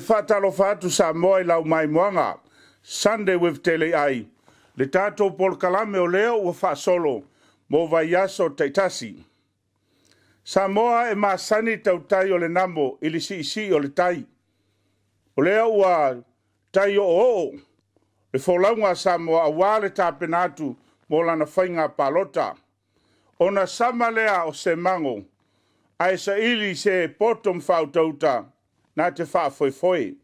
whaatalofa atu Samoa I lau mai moanga. Sunday with TELEIAI. Le tātou Paul Kalame o leo ua whaasolo mo vaiaso taitasi. Samoa e maasani tautai o le namo ili si o le tai. O leo ua tai o o. Le wholaunga Samoa a wale tāpenatu mo lana faigapalota. Ona sama lea o se mango. Ai sa ili se potom whautauta na te Faafofoga.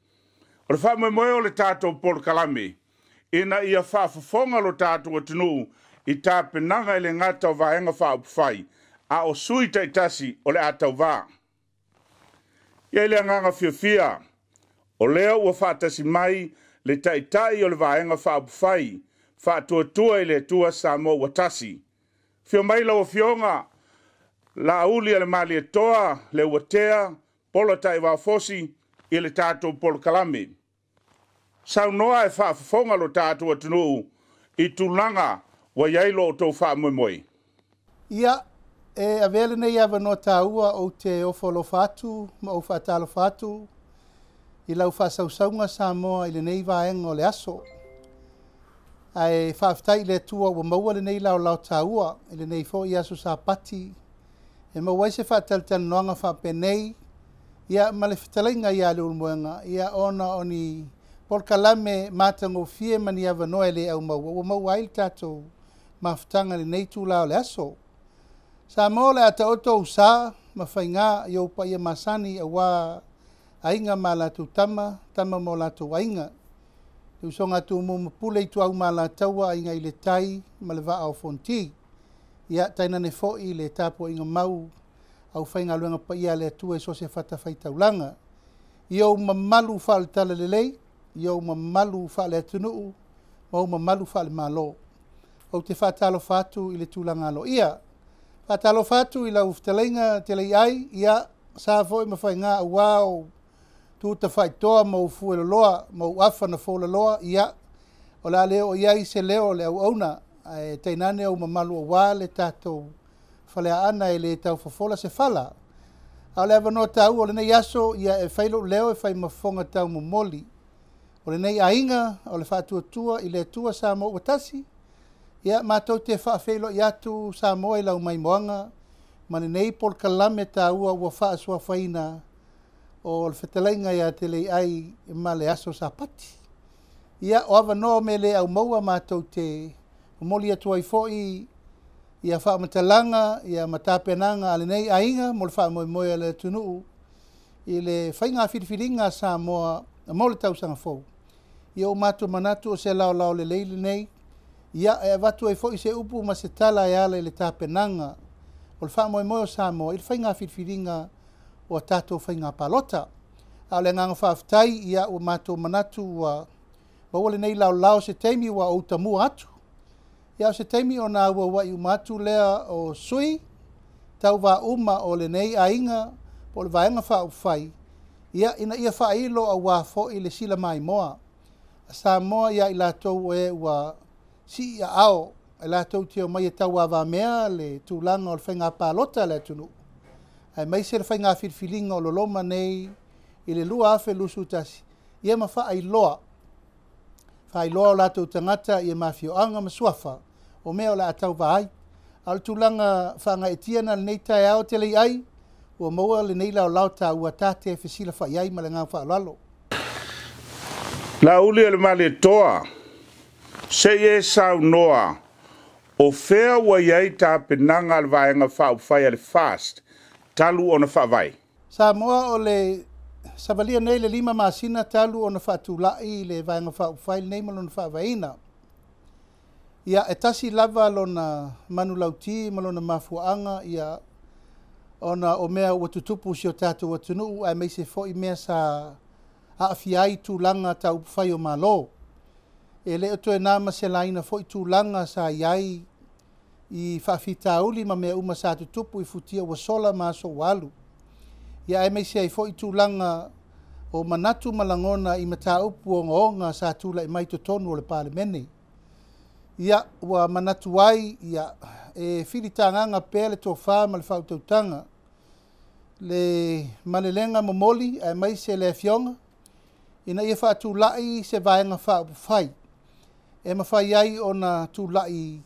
O le whaamoemoe o le tātou Paul Kalame. Ina ia Faafofoga lo tātou atunu I tāpenanga I le ngata o vaenga whaupwhai. A o sui taitasi o le tauva. Ia le anganga fiafia. O leo ua whaatasi mai le taitai o le vaenga whaupwhai. Whaatuatua I le tua Samoa watasi. Fio mai lau fionga. La uli le mali e toa, le watea, polo tai wafosi, I le tātou Paul Kalame. Sau noa e Faafofoga lo tātou atunu I tūlanga wa yailo o tau whaamoemoe. Ia, e avele nei ava no tāua o te ofolo fatu, ma o whaatalo fatu, I lau whaasausaunga Samoa I le nei vaenga o le aso. Ai whaaftai le tua wa maua le nei lau tāua, I le nei fo I aso sa pati, e mawai se whaataltan noanga whaapenei, ia ma le whitalainga ia le ulmoenga, ia ona oni Paul Kalame mātango fie mani ava noe le au maua, wa maua il tātou mawhitanga le nei tūlao le aso. Samoa le ata oto usa, ma whainga I opa ia masani a wā ainga ma lātou tama mo lātou ainga. Usonga tu mo pule tu au ma lātaua ainga I le tai, ma le vaa o fonti. Ia taina ne fo'i le tapo inga mau au whainga luenga pa ia le atua e so se whata whaitaulanga. Iau mamalu wha le tala le lei, iau mamalu wha le atunuu, mau mamalu wha le malo. Au te whatalo whatu I le tūlanga alo ia. Whatalo whatu I lau ftalainga TELEIAI, ia sa foi ma whainga a wao tu ta whaitoa mau fueloloa, mau awhana fueloloa, ia o la leo ia I se leo le au auna. Tainane au mamalu o wā le tātou whalea ana I le tau whafola se whala. Au le awanoa tau o le nei aso ia e whailo leo e whai mafonga tau momoli. O le nei ainga o le whaatuatua I le tua Samoa watasi. Ia mātou te whaafeilo I atu Samoa I lau mai moanga. Ma le nei Paul Kalame taua ua whaasua whaina o le whetalainga ia TELEIAI ma le aso sa pati. Ia o awanoa me le au maua mātou te o moli atu ai fo'i ia whaamatalanga, ia matapenanga ale nei ainga, mo le whaamoemoe le tunuu, I le whainga whiriwhiringa Samoa, a mo le tausanga fou. Ia o mātou manatu o se lao le leile nei, ia e watu ai fo'i se upu ma se tala e ala I le tapenanga, o le whaamoemoe o Samoa, I le whainga whiriwhiringa o a tātou faigapalota. A le nganga whaaftai, ia o mātou manatu wa le nei lao se teimi wa o tamua atu. Ia se teimi o nā ua wai umatu lea o sui, tauva uma o le nei ainga, po le vaenga whaupwhai. Ia ina ia whailo a wā fo I le sila mai moa. A Samoa ia I lātou e ua si ia ao, I lātou te o mai e tau awa mea le tūlanga o le faigapalota le tunu. Ai mai se le whainga whirwhiringa o loloma nei, I le lua afe lusu tasi. Ia ma whaailoa. Whaailoa o lātou tangata ia mawhioanga masuafa. O mea o la atau vai. Al tūlanga whanga e tiana le nei tai ao TELEIAI, ua maua le nei lao ta ua tate e whisila whaiai ma le ngā whaalalo. La uli le mali toa, se e sau noa, o whea ua iai tāpenanga le vaenga whaupwhai ale fast, talu o na whawai. Samoa o le savalia nei le 5 masina talu o na whaatulai le vaenga whaupwhai nei malo na whaawaina. Ia e tasi lava lona manulauti, malona mafuanga, ia ona o mea ua tutupu si o tātou atunuu, ai meise fo'i mea sa aawhiai tūlanga ta upwhai o malo. E leo to e nāma se laina fo'i tūlanga sa iai I whaafitauli ma mea uma sa tutupu I futia ua sola maso walu. Ia ai meise ai fo'i tūlanga o manatu malangona I mata upu o ngonga sa tūla I mai totonu o le palemene. Ia ua manatu ai ia e whiritanganga pēle tō whā ma le whautautanga. Le malelenga momoli ai mai se le fionga. Ina ia whaatulai se vaenga whaapufai. E mawhai ai o na tūlai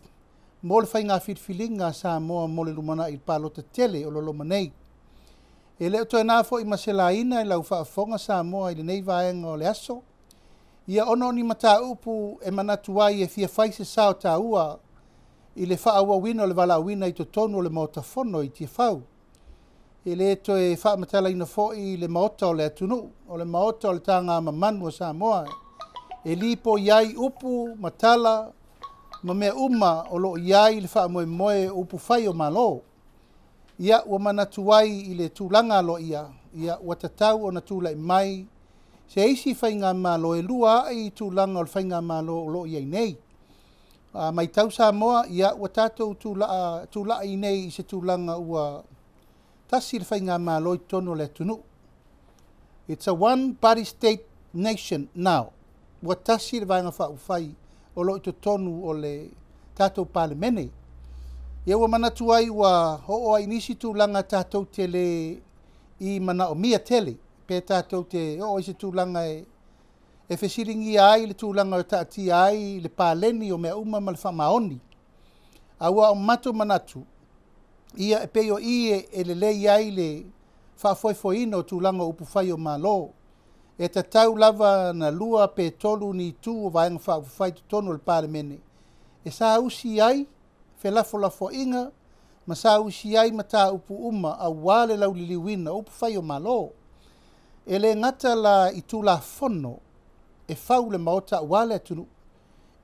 mo le whainga whitwhilinga Samoa mo le lumana i palota tele o lolo manei. E leo toi nā fo i maselaina i lau Faafofoga Samoa i le nei vaenga o le aso. Ia ono ni mata upu e manatu ai e fia whaise sao ta ua i le whaaua wina o le wala wina i to tonu o le maotafono i tia whau. E le to e whaamatala ina fo i le maota o le atunu, o le maota o le tanga mamanu o Samoa. E lipo iai upu matala ma mea uma o lo iai le whaamoe moe upu whai o malo. Ia ua manatu ai i le tūlanga lo ia ua tatau o na tūlai mai se eisi whainga malo e lua ai tūlanga o le whainga malo o lo iai nei. Mai tau Samoa ia ua tātou tūla i nei i se tūlanga ua tasi le whainga malo i tono le tunu. It's a one-party state nation now. Ua tasi le vaenga whai o lo i to tonu o le tātou palemene. Ia ua manatu ai ua ho'o ai nisi tūlanga tātou te le i mana o mia tele. Pe tātou te ho'o i se tūlanga e whesiringi ai le tūlanga o tāti ai le pāleni o mea uma ma le whamaoni. Aua o matu manatu. Ia e peo i e le lei ai le whaafoifoina o tūlanga upu whai o malo. E tatau lava na lua pe tolu ni tū o vaenga whaafofai tu tono le palemene. E sa usi ai lafo inga ma sa usi ai mata upu uma a wale lau liliwina upu whai o malo. E le ngata la i tūla fono e whau le maota wale atunu.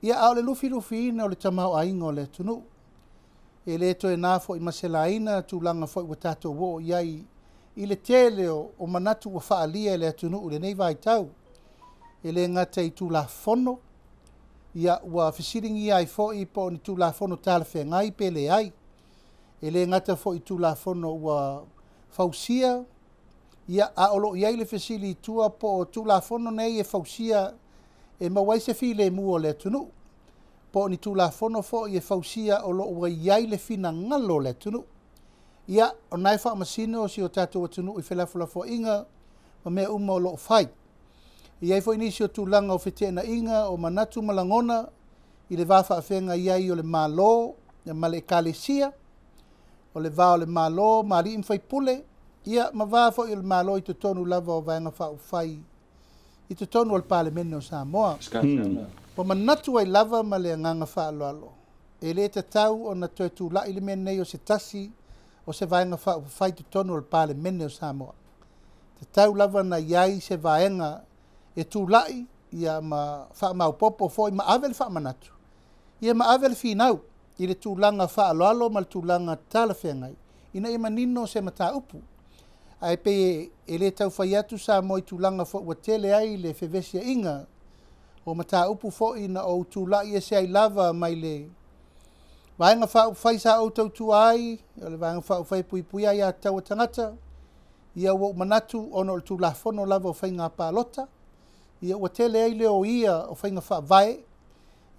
Ia au le lufi ina o le tamau ainga o le atunu. E le to e nafo i maselaina tūlanga fo i watato wo iai i le tele o manatu wa whaalia le atunu le nei vai tau. E le ngata i tūla fono ia ua fisiringi ai fo i po ni tūla fono tala whengai pele ai. E le ngata fo i tūla fono ua fausia. Ia a olo iai le fesili tua po tūla fono nei e fausia e mawai se file mua le tunu. Po ni tūla fono fo i e fausia olo ua iai le finagalo le tunu. Ia o nai wha masino si o tātou atunu i whelafulafo inga ma mea uma o lo fai. Iai fo inisi o tūlanga o whetena inga o manatu malangona i le wafa awhenga iai o le malo, ma le ekalesia, o le wā o le malo, ma li imwhai pule, ia ma wā i le malo i te tonu lava o vaenga whai i te tonu o le palemene o Samoa. Po manatu ai lava ma le anganga whaaloalo. E le te tau o na toi tūla i le menei o se tasi o se vaenga whai te tonu o le palemene o Samoa. Te tau lava na iai se vaenga e tūlai ia ma whaamau popo foi ma avel whaamanatu. Ia ma avel finau i le tūlanga whaaloalo ma le tūlanga tala whengai. Ina ima nino se mata upu. Ai pe e le tau whai atu sa mo i tūlanga fo ua TELEIAI le whewesia inga o mata upu fo ina o tūlai e se ai lava mai le vaenga whai sa o tau tuai, o le vaenga whai pui ai a tau tangata. Ia ua manatu ono le tūla fono lava o faigapalota. Ia ua TELEIAI leo ia o whainga whaavae.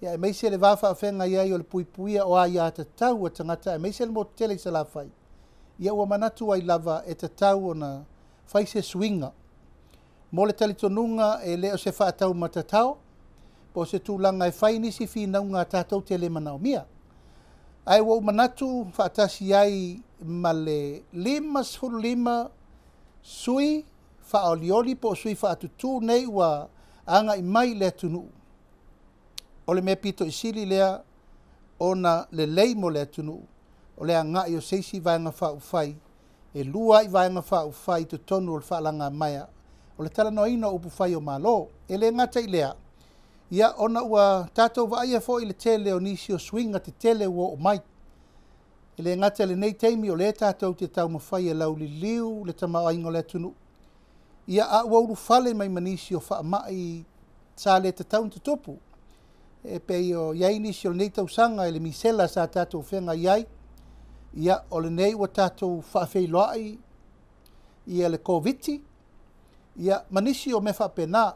Ia e meise le wafa a whenga iai o le puipuia o a ia te tau a tangata. E meise le mo tele se la whai. Ia ua manatu ai lava e te tau o na whai se swinga. Mo le talitonunga e leo se whaatau matatao. Po se tūlanga e whai nisi whinaunga tātou tele manao mia. Ai ua manatu whaatasi ai ma le 5 sui whaolioli po sui whaatutu nei ua anga i mai le tunu. O le mea pito i sili lea o na le lei mo le tunu. O le anga i o seisi vaenga whaufai. E lua i vaenga whaufai to tonu o le whaalanga maia. O le tala noina upu whai o malo. E le ngata i lea. Ia ona ua tātou vaia fo i le tele o nisi o swinga te tele ua o mai. E le ngata le nei teimi o le tātou te tau mawhai e lau li liu le tamau aingo le tunu. Ia a ua uru fale mai manisi o whaamai sa le te taun te topu. E pe o iai nisi o le nei tausanga e le misela sa tātou whenga iai. Ia o le nei ua tātou whaafeiloai ia le COVID. Ia manisi o me whaapena.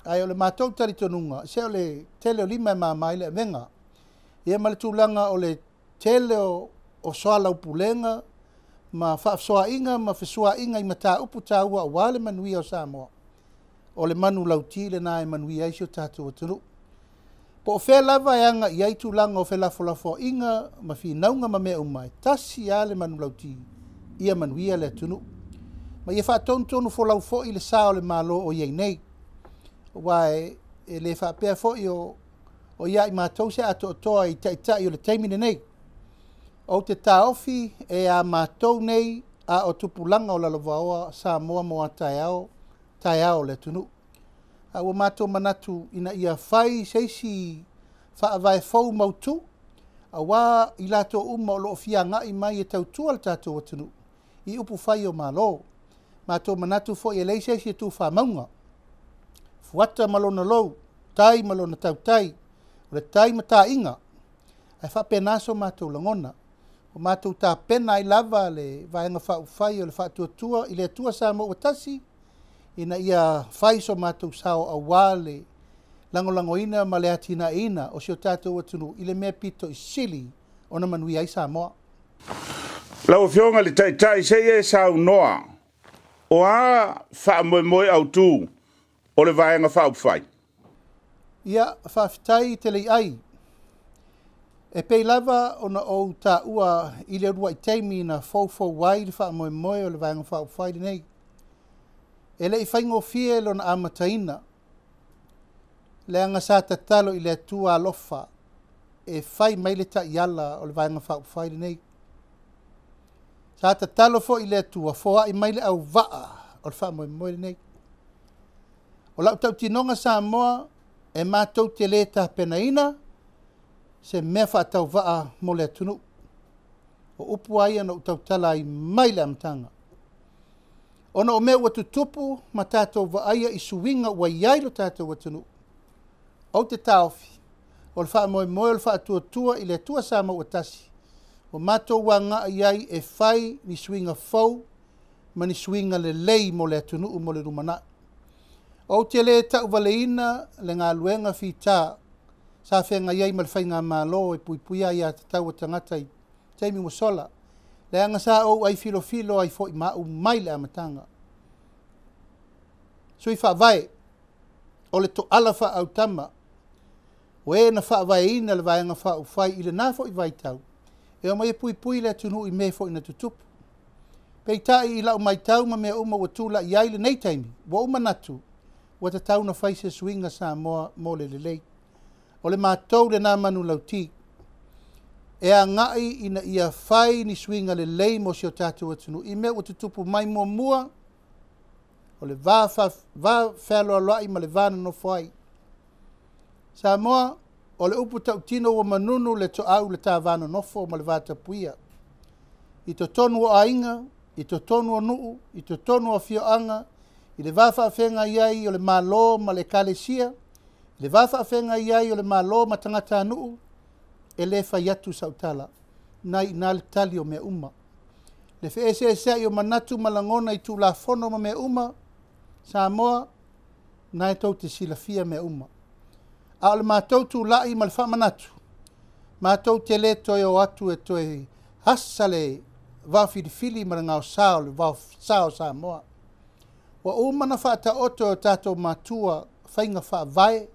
Ai o le mātou taritonunga. Se o le tele o 5 mai le venga. Ia ma le tūlanga o le tele o soa lau pulenga. Ma whaafsoa inga, ma whesua inga i mata upu tāua o wale manui o Samoa. o le manu lauti le na e manui ai sio tātou atunu. Po o whea lava e anga i aitu langa o whea lafo inga ma whinaunga ma mea umai. Tasi a le manu lauti ia manuia le atunu. Ma ia wha tonu wholau fo i le sao le malo o iei nei. Wae e le wha pēr fo i o ia i mātou se ato toa i tai o le teimine nei. O te taofi e a mātou nei a o tupulanga o lalovaoa Samoa mo a tai ao le tunu. A ua mātou manatu ina ia whai seisi whaavae fau mautu, a wā i lato uma o loo fia ngai mai e tautua le tātou atunu, i upu whai o mālo. Mātou manatu fo i elei seisi e tū whamaunga. Fuata malona lou, tai malona tautai, o le tai mata inga, ai whapenaso mātou langona. O mātou tā pena i lava le vaenga whai o le whatuatua i le atua Samoa watasi, ina ia whai so mātou sao a wale langolango ina ma le atina ina o sio tātou atunu i le mea pito i sili o na manui ai Samoa. Lau fionga le tai se e sao noa o a wha moe au tū o le vaenga whai. Ia whawhitai TELEIAI. E pei lava o na o tā ua i le rua i teimi na fau wai le wha moe o le vaenga whai nei. E le i whaingo fie lo na amataina, le anga sa tatalo i le atua alofa, e whai mai le ta iala o le vaenga whai nei. Sa tatalo fo i le atua, foa i mai le au vaa o le wha moe nei. O lau tau tinonga Samoa, e mātou te le ta penaina, se mea wha tau vaa mo le atunu. O upu ai ana utau tala i mai le amtanga. Ona o mea ua tutupu ma tātou vaaia i suwinga ua iai lo tātou atunu. O te taofi, o le wha moe o le wha atua i le atua Samoa watasi. O mātou wa ngā iai e whai ni suwinga fau, ma ni suwinga le lei mo le atunu mo le rumana. O te le tau valeina le ngā luenga fi tā, sa whenga iai ma le whai ngā mālo e puipuia ia te tau tangata i teimi mosola. Le anga sa o ai filo ai fo i mau mai le amatanga. Sui whaavae, o le to ala wha au tama, o e na whaavae ina le vaenga whai i le nā fo i vai tau, e o mai pui le tunu i me fo i na tutupu. Pei tai i lau mai tau ma mea uma watula i aile nei taimi, wa uma natu, wa ta tau na whai se swinga Samoa mo le lei. O le mātou le nā manu lauti, e a ngai ina ia whai ni swinga le lei mo sio tātou atunu. I mea o tutupu mai mua, o le vā whelo alai ma le vāna no whai. Samoa, o le upu tau tino o manunu le to au le tā vāna nofo ma le vāta puia. I to tonu o ainga, i to tonu o nuu, i to tonu o fioanga, i le whawhenga iai o le malo ma le kalesia, i le whawhenga iai o le malo ma tangata nuu, e le whaiatu sautala, nai nā le tali o mea uma. Le wheesea i o manatu malangona i tū la whono ma mea uma, Samoa, nai tau te silafia mea uma. A o le mātou tū lai ma le whamanatu, mātou te le toi o atu e toi hasale wawhirifili ma le ngau sao le sao Samoa. Wa umana whaata oto o tātou mātua whainga whaavae,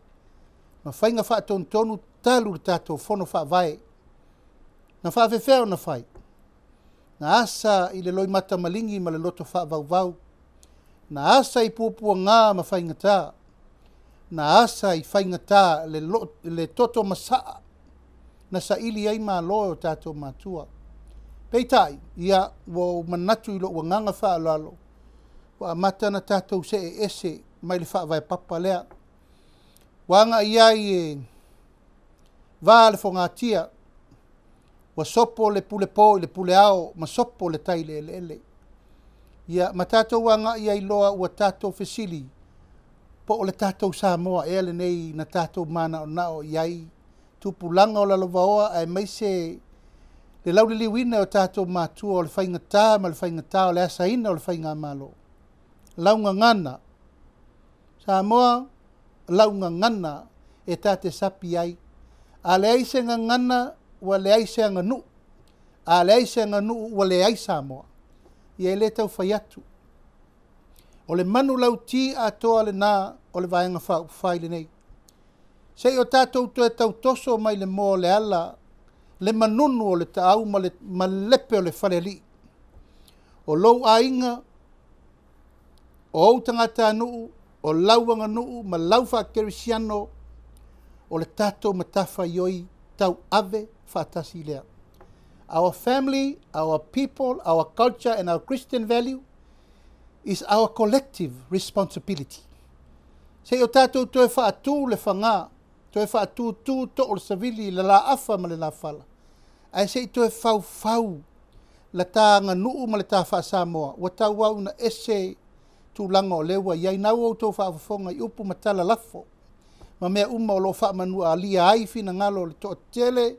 ma whainga whaatonu talu tātou whono whaavae, na whaafewheo na whai. Na asa i le loi mata malingi ma le loto whaavauvau, na asa i pupua ngā ma whainga tā, na asa i whainga tā le toto masaa, na sa ili ai mā loe o tātou mātua. Peitai, ia wo manatu i lo ua nganga whaalalo, wa mata na tātou se e ese mai le whaavae papa lea. Wanga iai e vale fongatia, wa sopo le pule po, le pule ao, ma sopo le tai le ele. Ia matatou wanga iai loa ua tātou fesili, po o le tātou Samoa e le nei na tātou mana o nao iai, tupulanga o la lovaoa ai mai se le laule liwina o tātou mātua o le whaingatā ma le whaingatā o le asaina o le whainga malo. Launga ngana, Samoa, launga ngana e tāte sapi ai, a le aise ngana wa le aise nganu, a le aise nganu wa le aise Samoa, ia le tau whaiatu. O le manu lau ti atoa le nā o le vaenga whaai le nei. Sei o tātou tu e tau toso mai le mō le ala, le manunu o le taau ma lepe o le whare li. O lou a inga, o au tangata nuu, o lauanga nuu, ma lauwha kerisiano, o le tātou matafa ioi tau ave whaatasi lea. Our family, our people, our culture and our Christian value is our collective responsibility. Se o tātou toe whaatū le whangā, toe whaatū tū to o le savili le la afa ma le la whala. Ai se toe whau la tāanga nuu ma le tā wha Samoa. Wa tau wau na ese tūlanga o lewa. Iai nau au tō Faafofoga i upu matala lafo. Ma mea uma o lo wha manua a lia ai finagalo le to tele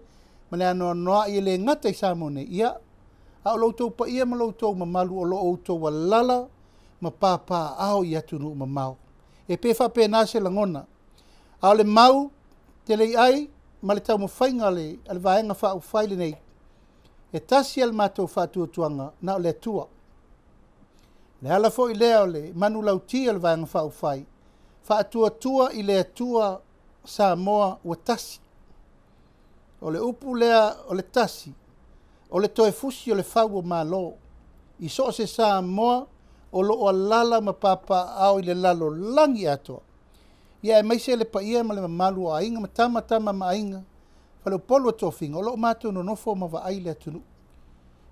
ma le anoa noa i le ngata i Samoa ne. Ia, a o loutou pa ia ma loutou ma malu o lo outou wa lala ma pāpā ao i atu nuu ma mau. E pe wha pe nase langona. A o le mau TELEIAI ma le tau mawhainga le vaenga wha uwhaile nei. E tasi al mātou whātua tuanga na o le tua. Le ala fo i lea o le manu lauti al vaenga wha uwhai. Whātua tua i le tua Samoa ua tasi. O le upu lea o le tasi. O le toe fusi o le whau o mālo. I so se Samoa o lo o lala ma papa au i le lalo langi atoa. Ia e maise le pa ia ma le mamalu a inga ma tama ma inga. Whale polo tofinga o lo mātou no nofo ma wa aile atunu.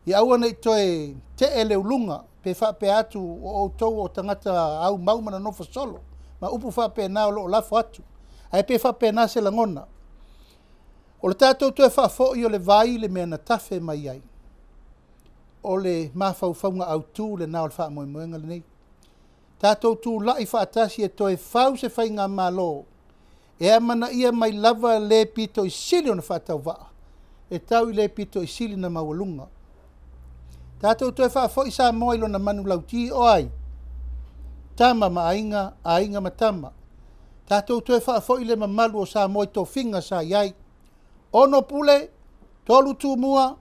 Ia aua nei toe te ele ulunga pe whape atu o tau o tangata au maumana nofo solo. Ma upu whape na o lo lafo atu. Ai pe whape na se langona. O le tātou toe whafo i o le vai le mea na tafe mai ai. O le mawhauwhaunga au tū le nao le wha moe moenga le nei. Tātou tū lai whaatasi e toe whau se whainga mālo. E amana ia mai lava le pito i sili o na whaatau waa. E tau i le pito i sili na mawalunga. Tātou toe whaafo i Samoa ilo na manu lauti o ai. Tama ma ainga ma tama. Tātou toe whaafo i le mamalu o Samoa i tō whinga sa iai. Ono pule, tolu tū mua,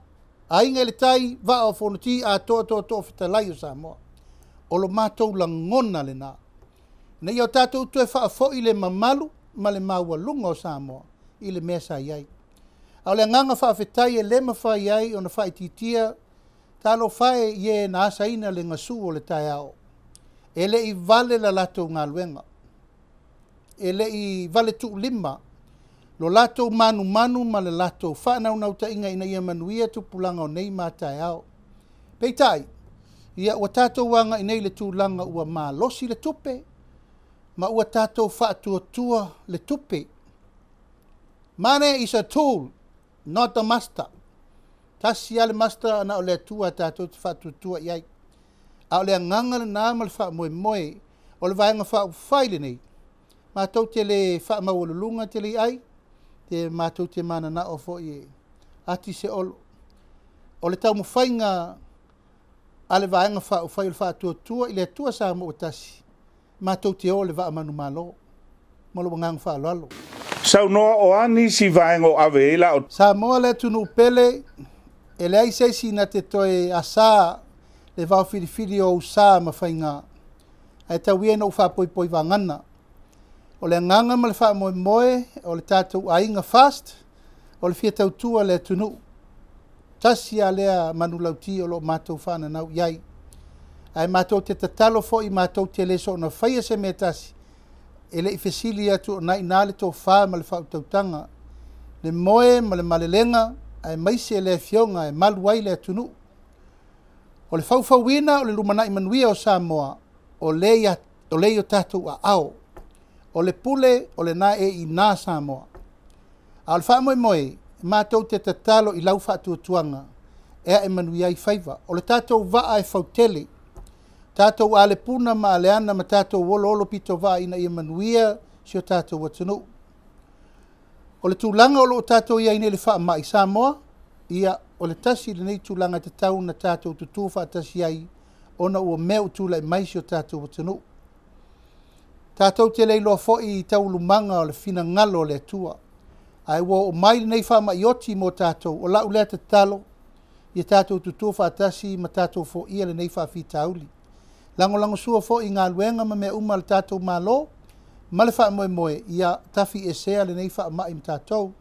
ainga le tai, va o whonuti a tō whitalai o Samoa. O lo mātou la ngona le nā. Nei o tātou tue whaafo i le mamalu, ma le maua lunga o Samoa, i le mea sa iai. Au le nganga whaafetai e le mawha iai o na whaititia, talo whae ie na asaina le ngasu o le tai ao. E le i vale la latou ngā luenga. E le i vale tu lima, lo latou manu ma le latou whanau nau ta inga ina ia manuia tupulanga o nei mātai ao. Peitai, ia ua tātou wanga i nei le tūlanga ua mā losi le tupe, ma ua tātou whaatua le tupe. Money is a tool, not a master. Tasi ale master na o le tua tātou te whaatua iai. A o le nganga le nāma le wha moe, o le vaenga wha uwhaile nei. Mātou te le wha mawalulunga TELEIAI, te mātou te mana na o fo i ati se olo. O le tau mwhainga ale vaenga wha uwhai le wha tua i le tua sa mo o tasi. Mātou te o le va amanu malo. Molo wangang wha alo. Sau noa o ani si vaenga o ave ila o... Sa moa le tunu pele, e le aisesi na te toe asa le vau filifili o usa ma whainga. Ai tau wien o wha poi vangana. O le nganga ma le wha moe, o le tātou ainga fast, o le fia tau tua le tunu. Tasi a lea manulauti o lo mātou whana nau iai. Ai mātou te tatalo fo i mātou te leso na whaia se me tasi. E le i fesili atu o nai nāle tō wha ma le whau tautanga. Le moe ma le malelenga, ai maise le fionga, ai maluai le tunu. O le whauwhauina o le lumanai manuia o Samoa, o le o tātou a ao. O le pule, o le nā e i nā Samoa. A le wha moe, mātou te tatalo i lau whaatua tuanga, ea e manuia i whaiva. O le tātou waa e whautele, tātou a le puna ma le ana ma tātou wolo pito waa ina i manuia si o tātou watunu. O le tūlanga o lo tātou ia ine le wha mai Samoa, ia o le tasi le nei tūlanga te tau na tātou tutu wha tasi ai, ona ua mea utula i mai si o tātou watunu. Tātou te leilo fo i tau lumanga o le finagalo le tua. Ai wo o mai nei wha mai oti mo tātou, o lau lea te talo, i tātou tutu wha tasi ma tātou fo ia le nei wha fitauli. Lango sua fo i ngā luenga ma mea uma le tātou mālo, ma le wha moe ia tafi e sea le nei wha mai ma tātou.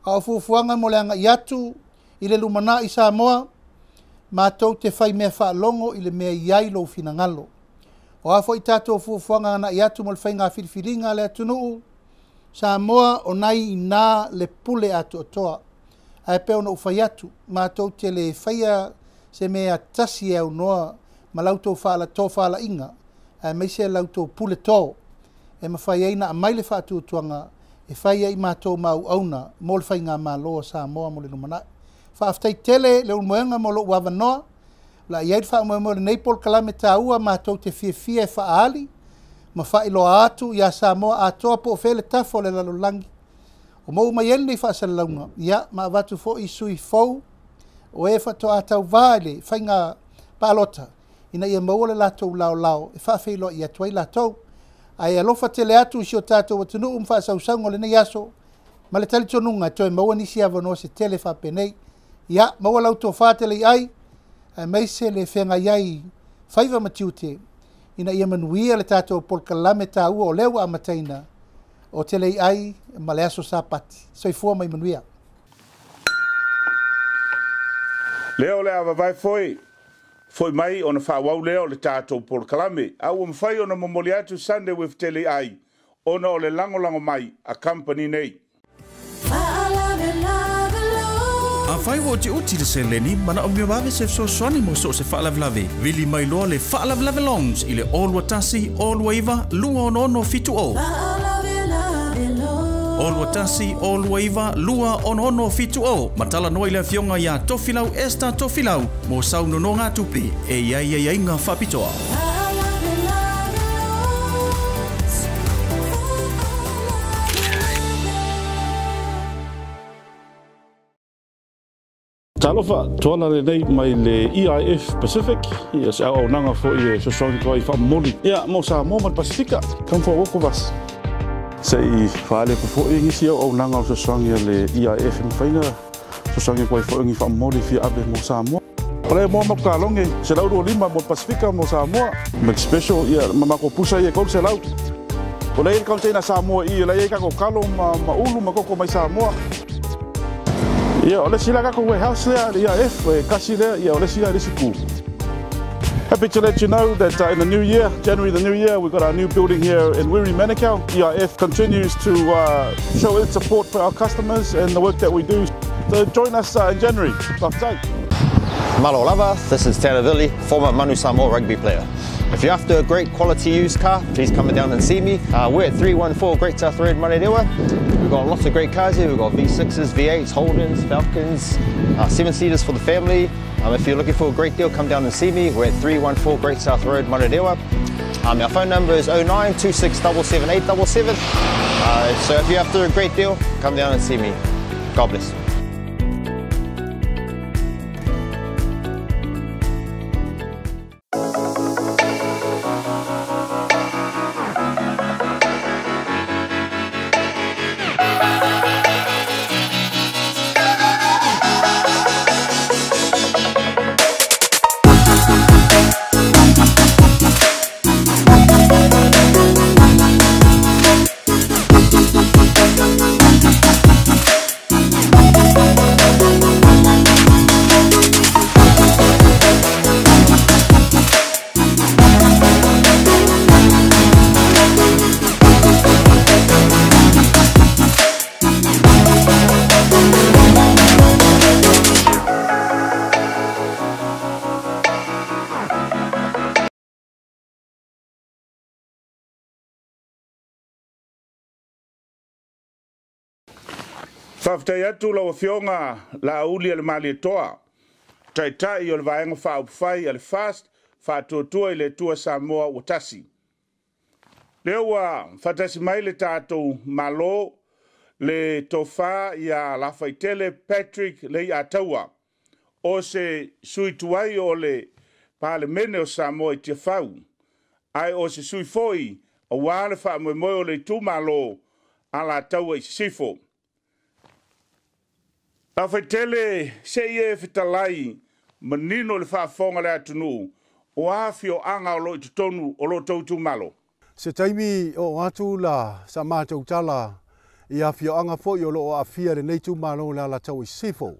A o fuafuanga mo le anga i atu i le lumana i Samoa, mātou te whai mea wha longo i le mea iai lo finagalo. O a fo i tātou fuafuanga ana i atu mo le whai ngā whiriwhiringa le atunuu, Samoa o nai i nā le pule atu o toa. Ai peo na ufai atu, mātou te le whaia se mea tasi e au noa, ma lautou whaala tō whaala inga, ai meise lautou pule tō, e ma whai eina a maile whaatu tuanga, e whai ei mātou mau auna, mo le whai ngā māloa Samoa mo le numanai. Whaaftai tele le ulmoenga mo lo uawa noa, la iai wha mo le neipol kalame tā ua mātou te fia e whaali, ma whai loa atu ia Samoa atoa po whele tafo le lalolangi. O mou mai ele nei whaasala launga, ia ma watu fo i sui fau, o e whato a tauva le whai ngā palota, ina ia maua le latou lao, e whaafeilo i atuai latou, ai alofa tele atu si o tātou watunu whaasausaunga le nei aso, ma le talitonunga toi maua nisi avanoa se tele whapenei, ia maua lautou TELEIAI, ai meise le whenga iai whaiva matiute, ina ia manuia le tātou polkalame tā ua o lewa amataina, o TELEIAI ma le aso sapati, soifua mai manuia. Leo le avavai foi mai ona whawau leo le tātou polkalame, au mwhai ona momoli atu Sunday with TELEIAI, ona o le lango mai a company nei. A whai wo te uti le se leni, mana o miwawe se soani mo so se whaalavlave. Vili mai loa le whaalavlave longs i le olua tasi, olua iwa, lua ono fitu o. Olua tasi, olua iwa, lua ono fitu o. Matala noa i le fionga ia tofilau esta tofilau, mo sau no ngā tupi, e iai ngā whapitoa. Talofa, tuala le nei mai le EIF Pacific, ia se au nanga fo i e sosongi koi whamoli. Ia, mo Samoa man Pasifika, come for walk with us. Se i whaale po fo i ngisi au nanga o sosongi le EIF mwhainga, sosongi koi fo ingi whamoli fia abe mo Samoa. Pale mo makalonge, se lauru o lima mo Pasifika mo Samoa. Make special, ia, mamako pusa i e kol se lau. O lei kaunteina Samoa i, lei kako kalo ma ulu ma koko mai Samoa. Yeah, ole sila kako warehouse there, the EIF, kasi there, yeah, ole sila this is cool. Happy to let you know that in the new year, January the new year, we've got our new building here in Wiri, Manukau. EIF continues to show its support for our customers and the work that we do. So join us in January. Malo lava, this is Teravili, former Manu Samoa rugby player. If you're after a great quality used car, please come down and see me. We're at 314 Great South Road, Marerewa. We've got lots of great cars here. We've got V6s, V8s, Holdens, Falcons, 7-seaters for the family. If you're looking for a great deal, come down and see me. We're at 314 Great South Road, Marerewa. Our phone number is 09 2677 877. So if you're after a great deal, come down and see me. God bless. Whaftai atu lau fionga la uli al mali toa. Tai o le vaenga whaupwhai al fast, whatuatua i le tua Samoa watasi. Leo whatasi mai le tātou malo, le tofa ia la whaitele Patrick le i ataua. O se suituai o le pale mene o Samoa i tia whau. Ai o se sui foi, a wale wha moe o le tu malo, a la taua i sifo. La whaitele se ie fitalai, manino le Faafofoga le atunu, o afio anga o lo i tonu o lo tautu malo. Se taimi o atu la sa mātou tala i afio anga fo i o lo o afia le nei tu malo la la tau i sifo.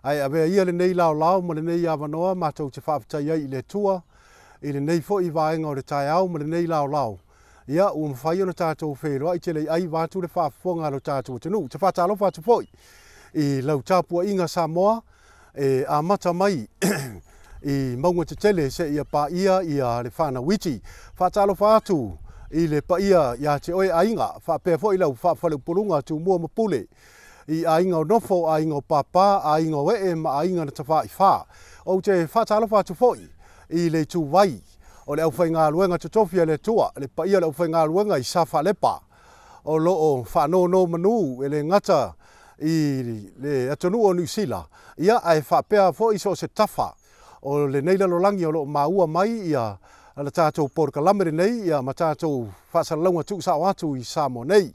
Ai avea ia le nei lao ma le nei avanoa mātou te whaapatai ai i le tua i le nei fo i vaenga o le tai au ma le nei lao. Ia ua mawhai o na tātou wheroa i TELEIAI vātu le Faafofoga lo tātou tenu. Te whātalo whātu poi i lau tāpua inga Samoa a mata mai i maunga te tele se ia pa ia le whāna witi. Whātalo whātu i le pa ia te oe ainga whapea fo i lau whawhalu purunga tu mua mapule i ainga o nofo, ainga o papa, ainga o ma ainga na tawha i whā. O te whātalo whātu poi i le tu wai. O le au whainga luenga te tofia le tua, le pa ia le au whainga luenga i safa lepa. O loo whanau manu e le ngata i le atonu o New Zealand. Ia ai whapea fo iso se tafa. O le neila lolangi o loo maua mai ia ala tātou porkalamere nei ia ma tātou whasalaunga tu sa watu i Samoa nei.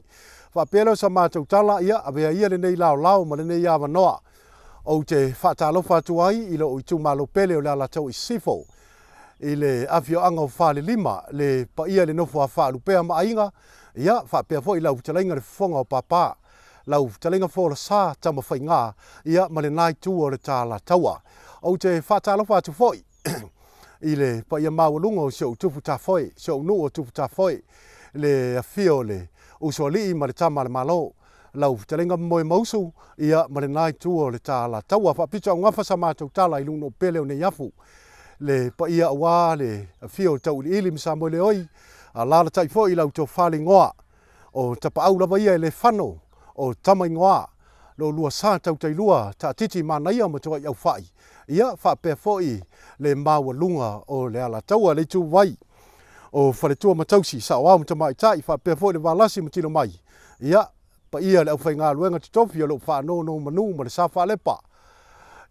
Whapea leo sa mātou tala ia avea ia le nei lao ma le nei awa noa. O te whatalo whatu ai i loo i tu malo pele o le ala tau i sifo. I le afio anga o whale lima, le pa ia le nofo a whalu pea mainga, ia whapea fo i lau talenga le fonga o papa, lau talenga fo la sa tama whainga, ia ma le nai tu o le tāla taua. O te whatalo whatu foi, i le pa ia mawalunga o sio tupu ta foi, sio nu o tupu ta foi, le afio le usuali ma le tama le malo, lau talenga moe mausu, ia ma le nai tu o le tāla taua, whapita o ngafa sa mātou tala i luno pele o ne yafu. Le pa ia awa le fio tau ili misa mo le oi a la tai fo i lau to fale ngoa o tapa au lava ia le fano o tama ngoa lo lua sa tau tai lua ta titi mana ia mo to ia fai ia fa pe fo i le maua lunga o le ala taua le tu vai o fale tua matausi sa wa mo mai tai fa pe fo le valasi mo tino mai ia pa ia le au fai nga luenga te tofi lo fa no manu mo le sa fa le pa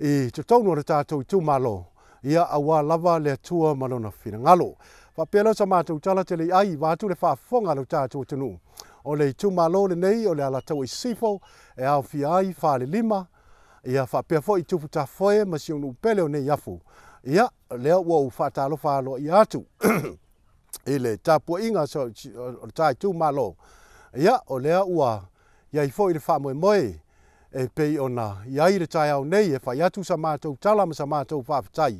e te tonu le tatou tu malo ia awa lava le tua malona finagalo. Whapelo sa mātou tala TELEIAI vātu le Faafofoga lo tātou tenu. O le tu malo le nei o le ala tau i sifo e au fiai whale lima. Ia whapea fo i tupu ta foe ma si unu pele o nei afu. Ia lea ua u whatalo whalo i atu. I le tāpua inga so o le tai tu malo. Ia o lea ua iai fo i le whamoe moe. E pei ona iai le tai au nei e whai atu sa mātou tala ma sa mātou whaapatai.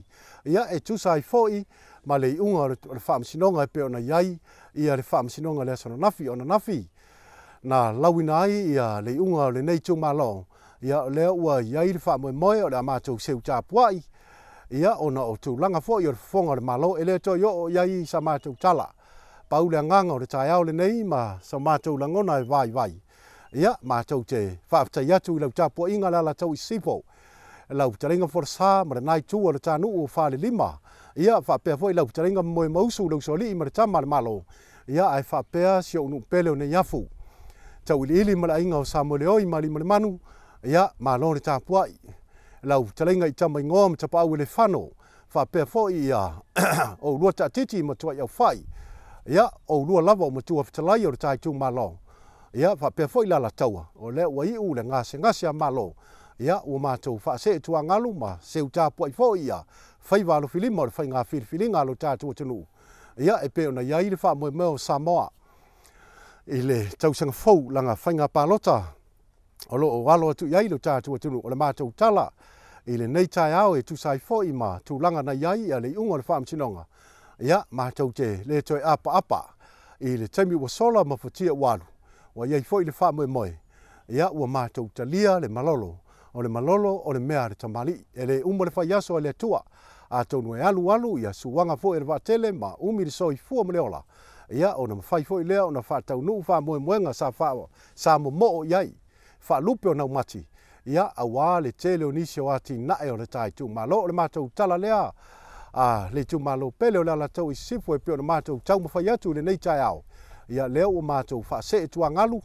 Ia e tu sai foi ma le unga le whaamsinonga e pei ona iai ia le whaamsinonga le asana nafi ona nafi. Na lawina ai ia le unga le nei tu malo. Ia lea ua iai le whaamoe moe o le a mātou seu tāpuai. Ia ona o tu langa foi o le whonga le malo e le to yo o iai sa mātou tala. Pau le nganga o le tai au le nei ma sa mātou langona e vai. Ia mātou te whaapatai atu i lau tāpua inga le ala tau i sifo. Lau talenga forsa ma le nai tua le tānu o whale lima. Ia whapea fo i lau talenga moe mausu lau soli i ma le tama le malo. Ia ai whapea si o unu pele o ne yafu. Tau ili ma le inga o Samoa le oi ma li ma le manu. Ia malo le tāpua i. Lau talenga i tama ingoa ma tapa au le whano. Whapea fo i o lua ta titi ma tua i au whai. Ia o lua lava o ma tua whitalai o le tai tu malo. Ia whapea fo i la taua, o le ua iu le ngase a malo. Ia ua mātou whaase e tua ngalu ma seu tāpua i fo ia. Whai walo filima o le whai ngā whiriwhiringa lo tātua tenu. Ia e pe ona iai le wha moe meo Samoa. I le tausanga fau langa faigapalota. O lo o walo atu iai lo tātua tenu. O le mātou tala. I le nei tai au e tu sai fo i ma tu langa na iai a le unga le whaamsinonga. Ia mātou te le toi apa. I le taimi ua sola ma fatia walu. Wa iai foi le wha moe. Ia ua mātou talia le malolo. O le malolo o le mea le tamali. E le umo le whaiaso e le tua. A tonu e alu ia suwanga foi le vatele ma umi le soi fua mo le ola. Ia o na mawhai foi lea o na whatau nuu wha moenga sa mo iai. Wha lupe o nau mati. Ia awa le tele o nisi o ati nae o le tai tu malo o le mātou tala lea. Le tu malo pele o le ala tau i sifu e pio na mātou tau mawhai atu le nei tai au. Ia leo o mātou whaase e tua ngalu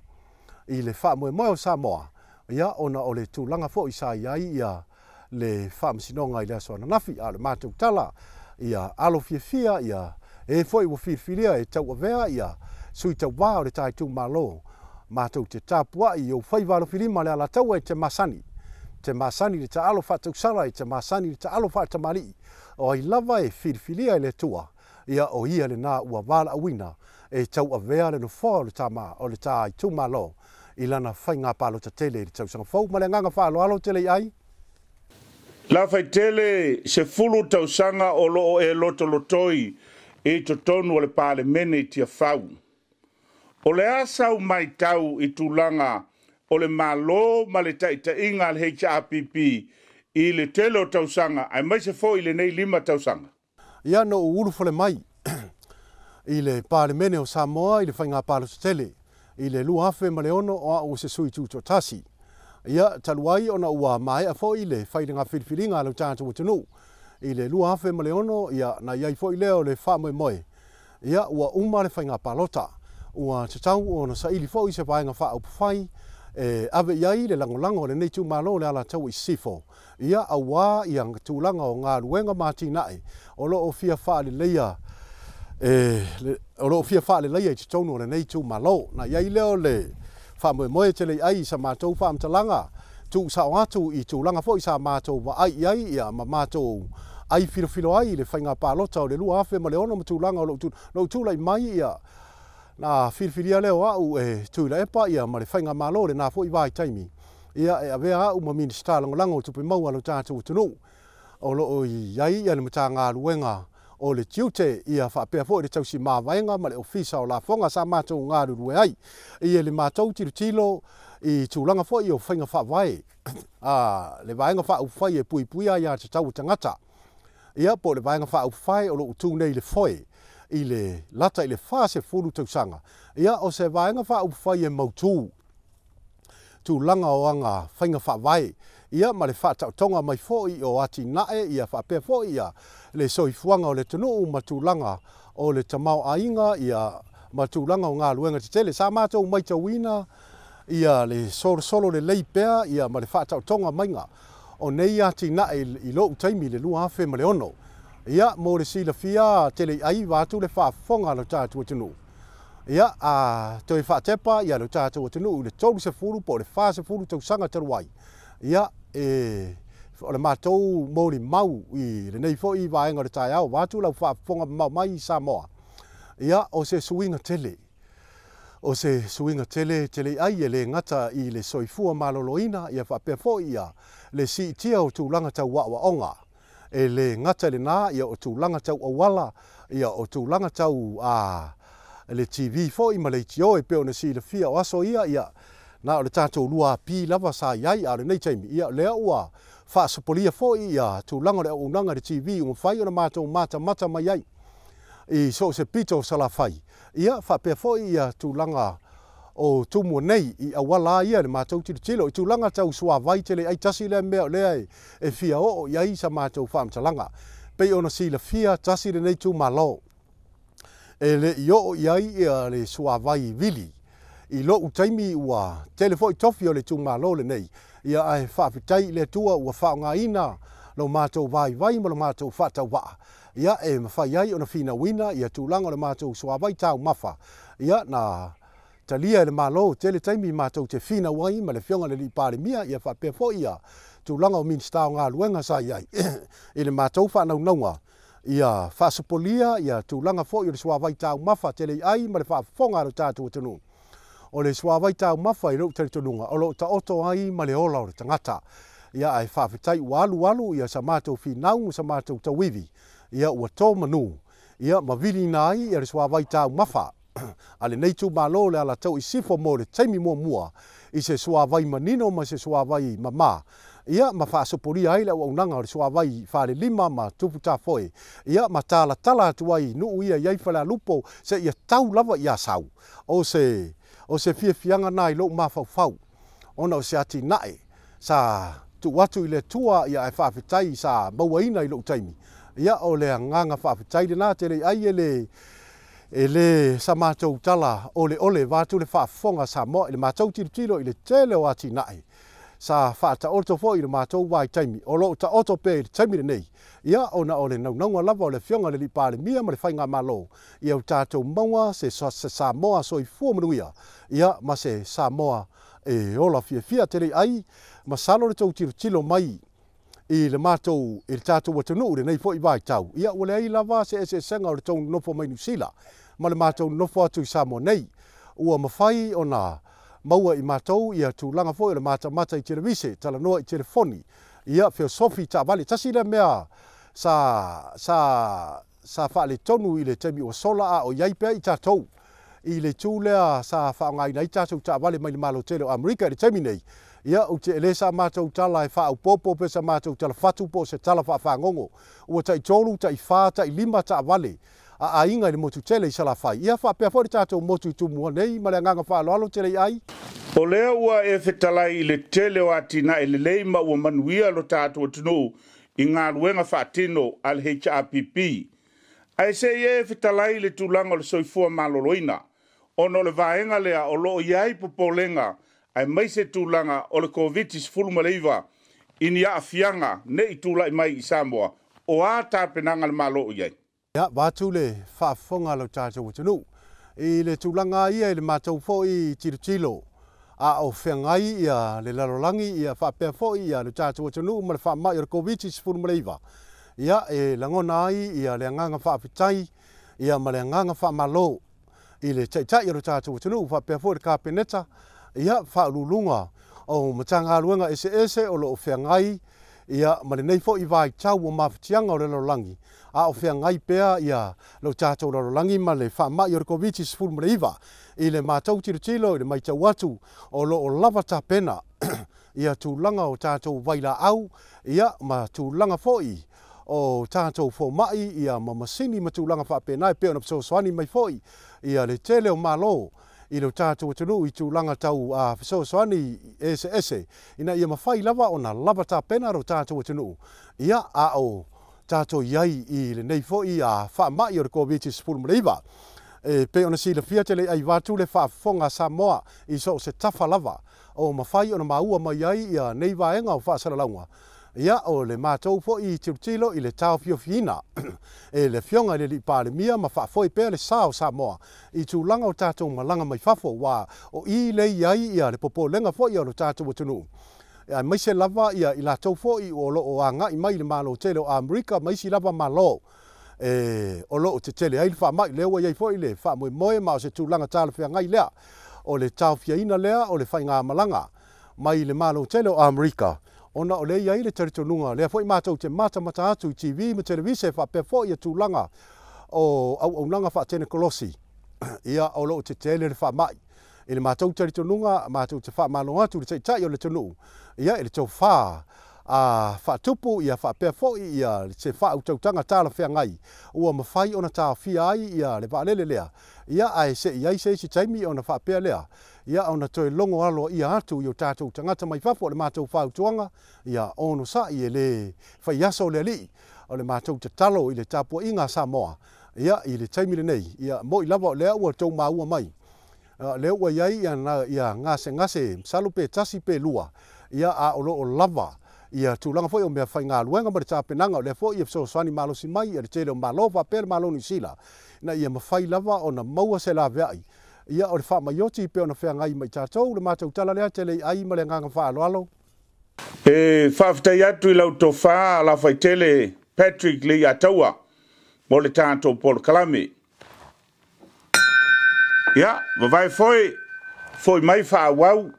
i le wha moe o Samoa. Ia ona o le tūlanga fo i sa iai ia le whaamsinonga i le asona nafi a le mātou tala. Ia alo fia ia e fo i wafirfiria e tau avea ia sui tau wā o le tai tū malo. Mātou te tāpua i o whaiwaro whirima le ala tau e te masani. te masani le ta alo whatausara, te masani le ta alo whatamari, o ai lava e whiriwhiria le tua, ia o ia le nā ua wala awina, e tau a vea le no wha o le tā mā, o le tā i tūmalo, i lana faigapalota tele le tausanga fau, ma le nganga whaalo alo TELEIAI. La fai tele se fulu tausanga o loo e loto lotoi e to tonu o le pale mene i tia fau. O le asau mai tau i tūlanga o le malo ma le taita inga le HRPP i le tele o tausanga, ai mai se fo i le nei 5 tausanga. Ia no urufole mai, i le pale mene o Samoa, i le faigapalota tele, i le luafe ma le ono o au se sui tūto tasi. Ia taluai ona ua mai a fo i le whairinga whiriwhiringa lau tātou tunu. I le luafe ma le ono, ia na iai fo i leo le wha moe moe. Ia ua le faigapalota. Ua te tau o na saili fo i se vaenga wha au pawhai. Ave iai le langolango le nei tūmalo le ala tau i sifo. Ia awa i ang tūlanga o ngā ruenga mātinae. O lo o fia wha le leia. O lo o fia wha le leia i te tono le nei tūmalo. Na iai leo le wha moe TELEIAI sa mātou wha amtalanga. Tu sa o atu i tūlanga fo i sa mātou wa ai iai ia ma mātou ai whirowhiro ai le faigapalota o le lua afe ma le ono ma tūlanga o lo tūlai mai ia. Na whirwhiria leo au e tūla epa ia ma le faigapalo le nā fo i vai taimi. Ia e avea au ma minista langolango tupe maua lo tātou tunu. O lo o iai ia le mata ngā ruenga o le tiute ia whapea fo i le tausi māwaenga ma le ofisa o la fonga sa mātou ngā rurue ai. Ia le mātou tilo i tūlanga fo i o whainga whawai. Le vaenga wha au whai e pui pui ai a te tau tangata. Ia po le vaenga wha au whai o lo utu nei le foe. I le lata i le whase furu tausanga. Ia o se vaenga wha au whai e mautū. Tūlanga o anga whainga whawai. Ia ma le whātautonga mai fo i o ati nae ia whapea fo ia le soifuanga o le tunu ma tūlanga o le tamau ainga ia ma tūlanga o ngā luenga te tele. Sa mātou mai tauina ia le solo le leipea ia ma le whātautonga mainga o nei ati nae i lo utaimi le lua afe ma le ono. Ia mo le sila fia TELEIAI wātu le Faafofoga lo tātua tunu. Ia a toi whātepa ia lo tātua tunu le tolu se furu po le wha se furu tausanga taruai. Ia o le mātou mōri mau i le nei fo i vaenga le tai au wātu lau Faafofoga mau mai i Samoa. Ia o se suinga tele. O se suinga TELEIAI e le ngata i le soifua maloloina ia whapea fo ia le si tia o tūlanga tau wawa onga. E le ngata le nā ia o tūlanga tau awala ia o tūlanga tau le TV fo i maleitio e peo na si le fia o aso ia na o le tātou lua pi lava sa iai a le nei taimi ia lea ua whaasapolia fo ia tūlanga le unanga le TV o mwhai o na mātou mata mai ai i so se pito sala whai ia whapea fo ia tūlanga o tumu nei i awala ia le mātou tilo i tūlanga tau sua vai TELEIAI tasi lea mea lea e fia o iai sa mātou whaamtalanga. Pei ona si la fia tasi le nei tūmalo. E le i o iai ia le sua vai vili. I lo utaimi ua telefo i tofi o le tūmalo le nei. Ia ai whaafitai le tua ua whaonga ina lo mātou vai ma lo mātou whatau waa. Ia e mawhai ai ona whina wina ia tūlanga le mātou sua vai tau mafa. Ia na talia le malo tele taimi mātou te whina wai ma le whionga le li pāre mia ia whapea fo ia tūlanga o minsta o ngā luenga sa iai. I le mātou whanau naunga ia whasapolia ia tūlanga fo i le suawai tau mafa TELEIAI ma le Faafofoga lo tātua tunu. O le suawai tau mafa i rau tele tununga o lo ta oto ai ma le ola o le tangata. Ia ai whawhitai walu ia sa mātou whinau sa mātou tawivi. Ia ua tō manu. Ia mawili nai ia le suawai tau mafa. Ale nei tūmalo le ala tau i sifo mo le taimi mua i se suawai manino ma se suawai mama. Ia ma whaasopori ai le unanga o le suawai whare 5 ma tupu tā foe. Ia ma tala atuai nuu ia iai whala lupo se ia tau lava ia sau. O se fianga nai lo ma fau. Ona o se ati nae sa tu watu i le tua ia e whaafitai sa mauaina i lo taimi. Ia o le nganga whaafitai le nā TELEIAI e le sa mātou tala ole vātu le Faafofoga Samoa i le mātou tilo i le tele o ati nae. Sa whaata orto fo i le mātou vai taimi. O lo ta oto pe i le taimi nei. Ia ona o le naunga lava o le whionga le li pāle mia ma le whainga malo. Ia o tātou maua se Samoa so i fua manuia. Ia ma se Samoa e ola fia TELEIAI ma salo le tau tilo mai i le mātou i le tātou atunuu le nei fo i vai tau. Ia ua le ai lava se senga o le tau nofo mai Nusila ma le mātou nofo atu i Samoa nei. Ua mawhai o na maua i mātou ia tūlanga fo i le mata i televise, talanoa i telefoni. Ia Faafofoga ta vale tasi le mea sa whaale tonu i le taimi o sola a o iai pea i tātou. I le tūlea sa whaongai nei tātou ta vale mai le malo tele o Amerika i le taimi nei. Ia o te ele sa mātou tala e whaau popo pe sa mātou tala whatu po se tala whaangongo. Ua tai tolu, tai wha, tai lima ta vale. A inga le motu tele i sala whai. Ia wha fori tātou motu tumua nei, ma le nganga whaaloalo TELEIAI. O lea ua e whetalai i le tele o atina e le leima ua manuia lo tātou atunu i ngā luenga whaatino al HRPP. Ai se e whetalai le tūlanga le soifua maloloina. Ono le vaenga lea o loo iai popolenga ai mai se tūlanga o le COVID-19 fulmaleiva ini a fianga ne i tūla i mai i Samoa o a tāpenanga le malo iai. Ia, wātu le Faafofoga lau tātou atunu. I le tūlanga ia i le mātou fo i tilo. A o whengai ia le lalolangi ia whapea fo ia le tātou atunu ma le whamai o le COVID-19 fulmaleiva. Ia e langona ai ia le nganga whaapitai ia ma le nganga whamalo. I le taitai o le tātou atunu whapea fo i le kāpeneta. Ia whaalulunga o matanga luenga ese o lo whengai ia ma le nei fo i vai tau o mawhitianga o le lalolangi. A o whengai pea ia lo tātou lalolangi ma le whamai o le COVID-19 fulmaleiva. I le mātou tilo i le mai tau atu o lo o lava ta pena. Ia tūlanga o tātou waila au ia ma tūlanga foi o tātou fo mai ia ma masini ma tūlanga whapena e peo na psosoani mai foi ia le tele o malo. I lo tātou atunu i tūlanga tau a whasosoani ese. Ina ia mawhai lava o na lava ta pena ro tātou atunu. Ia a o tātou iai i le nei fo i a whamai o le COVID-19 fulmaleiva. Pe ona si le fia TELEIAI wātu le Faafofoga Samoa i so se tafa lava o mawhai o na maua mai ai ia nei vaenga o whaasaralaunga. Ia o le mātou fo i tilo i le tau fiofina. E le fionga le li pāle mia ma whaafoi pēr le sao Samoa. I tūlanga o tātou malanga mai whafo wā o i le iai ia le popo lenga fo i o le tātou atunu. Ia mai se lava ia i la tau fo i o lo o anga i mai le malo tele o Amerika mai si lava malo. O lo o te TELEIAI le whaamai lewa iai fo i le whaamoe ma o se tūlanga tāle whia ngai lea. O le tau fiaina lea o le whainga malanga mai le malo tele o Amerika. Ona o le iai le taritonunga, lea fo i mātou te mata atu i TV ma televise whapea fo i a tūlanga o au nanga whaatene kolosi. Ia o lo o te tele le whaamai. I le mātou taritonunga, mātou te whaamalo atu le teitai o le tonu. Ia i le tau whaa. A whaatupu ia whapea fo i ia se whautautanga tāla whea ngai. Ua mawhai ona tā whia ai ia le waalele lea. Ia ai se iai se si taimi ona whapea lea. Ia ona toe longo alo ia atu i o tātou tangata mai whafo le mātou whautuanga. Ia ono sa i le whaiaso le li. O le mātou te talo i le tāpua inga Samoa. Ia i le taimi le nei. Ia mo i lava lea ua tau maua mai. Lea ua iai ia ngase salupe tasi pe lua. Ia a olo o lava. Ia tūlanga foi o mea whai ngā luenga ma le tāpenanga o le foi ia whasoani malosi mai ia le tele o malo whapere malo Nusila. Na ia mawhai lava o na maua se la veai. Ia o le whaamaioti pe o na whea ngai mai tātou le mātou tala lea TELEIAI ma le nganga whaaloalo. E whaafitai atu i lau tō whaa la whai tele Patrick le ia taua mo le tātou Paul Kalame. Ia, wawai foi mai wha wau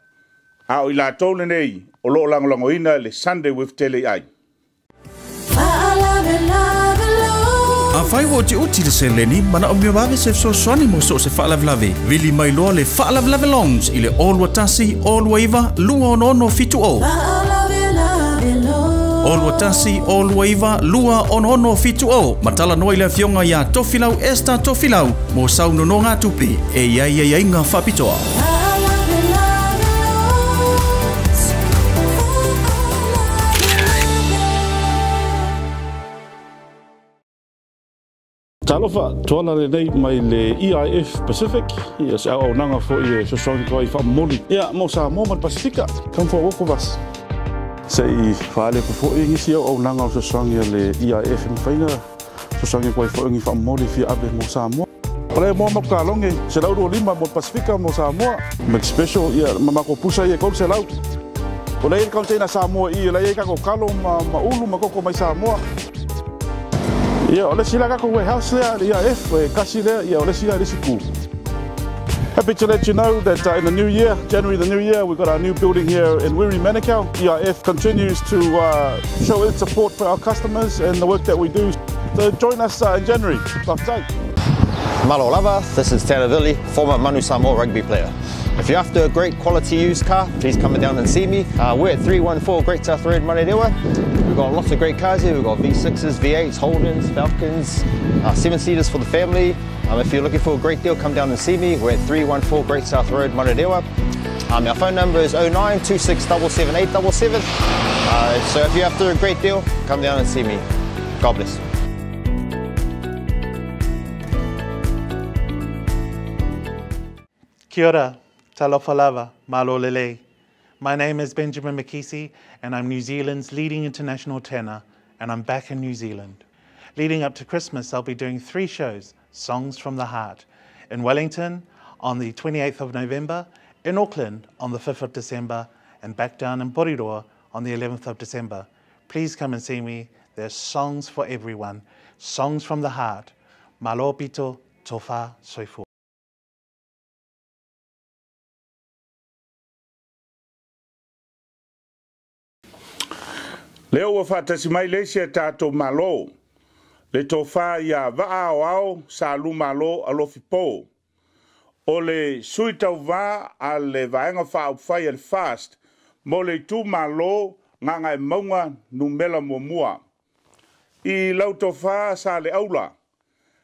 a o i la tōle nei o lo langolangoina le Sunday with TELEIAI. A whai wo te uti le se leni, mana o mea wawe se so soani mo so se whaalavlave. Vili mai loa le whaalavlave longs i le olua tasi, olua iwa, lua ono fitu o. Olua tasi, olua iwa, lua ono fitu o. Matala noa i le fionga ia tofilau esta tofilau, mo sau nono ngā tupi, e iai ngā whapitoa. Talofa, tuala le nei mai le EIF Pacific, ia se au nanga fo i sosongi koi whamoli. Ia, mo sa Moman Pasifika, kam fo woko vas. Se i whaale po fo i ngisi au nanga o sosongi le EIF mwhainga, sosongi koi fo ingi whamoli fia abe mo sa Moa. Ole mo makalonge se lau do lima mo Pasifika mo Samoa. Make special ia mamako pusa ia ko se lau. Ole ka tena Samoa ia la ka ko kalo ma ulu ma ko mai Samoa. Ia ole sila ka ko warehouse ia F kasi le ia ole sila risiku. Happy to let you know that in the new year, January the new year, we've got our new building here in Wiri, Manukau. EIF continues to show its support for our customers and the work that we do. So join us in January. Malo lava, this is TELEIAI, former Manu Samoa rugby player. If you're after a great quality used car, please come down and see me. We're at 314 Great South Road, Marerewa. We've got lots of great cars here. We've got V6s, V8s, Holdens, Falcons, 7-seaters for the family. If you're looking for a great deal, come down and see me. We're at 314 Great South Road, Marerewa. Our phone number is 0926777877. So if you're after a great deal, come down and see me. God bless. Kia ora, talofa lava, malo lele. My name is Benjamin Makisi and I'm New Zealand's leading international tenor, and I'm back in New Zealand. Leading up to Christmas, I'll be doing 3 shows, Songs from the Heart, in Wellington on the 28th of November, in Auckland on the 5th of December, and back down in Porirua on the 11th of December. Please come and see me. There's songs for everyone, songs from the heart. Malo pito, tofa, soifu. Leo wa fatasi mai lesia tato malo. Le tofa ia vaa wao sa lu malo alofi po. O le sui tauva a le vaenga faafai al fast. Mo le tu malo nganga e maunga numela mua. I lau tofa sa le aula.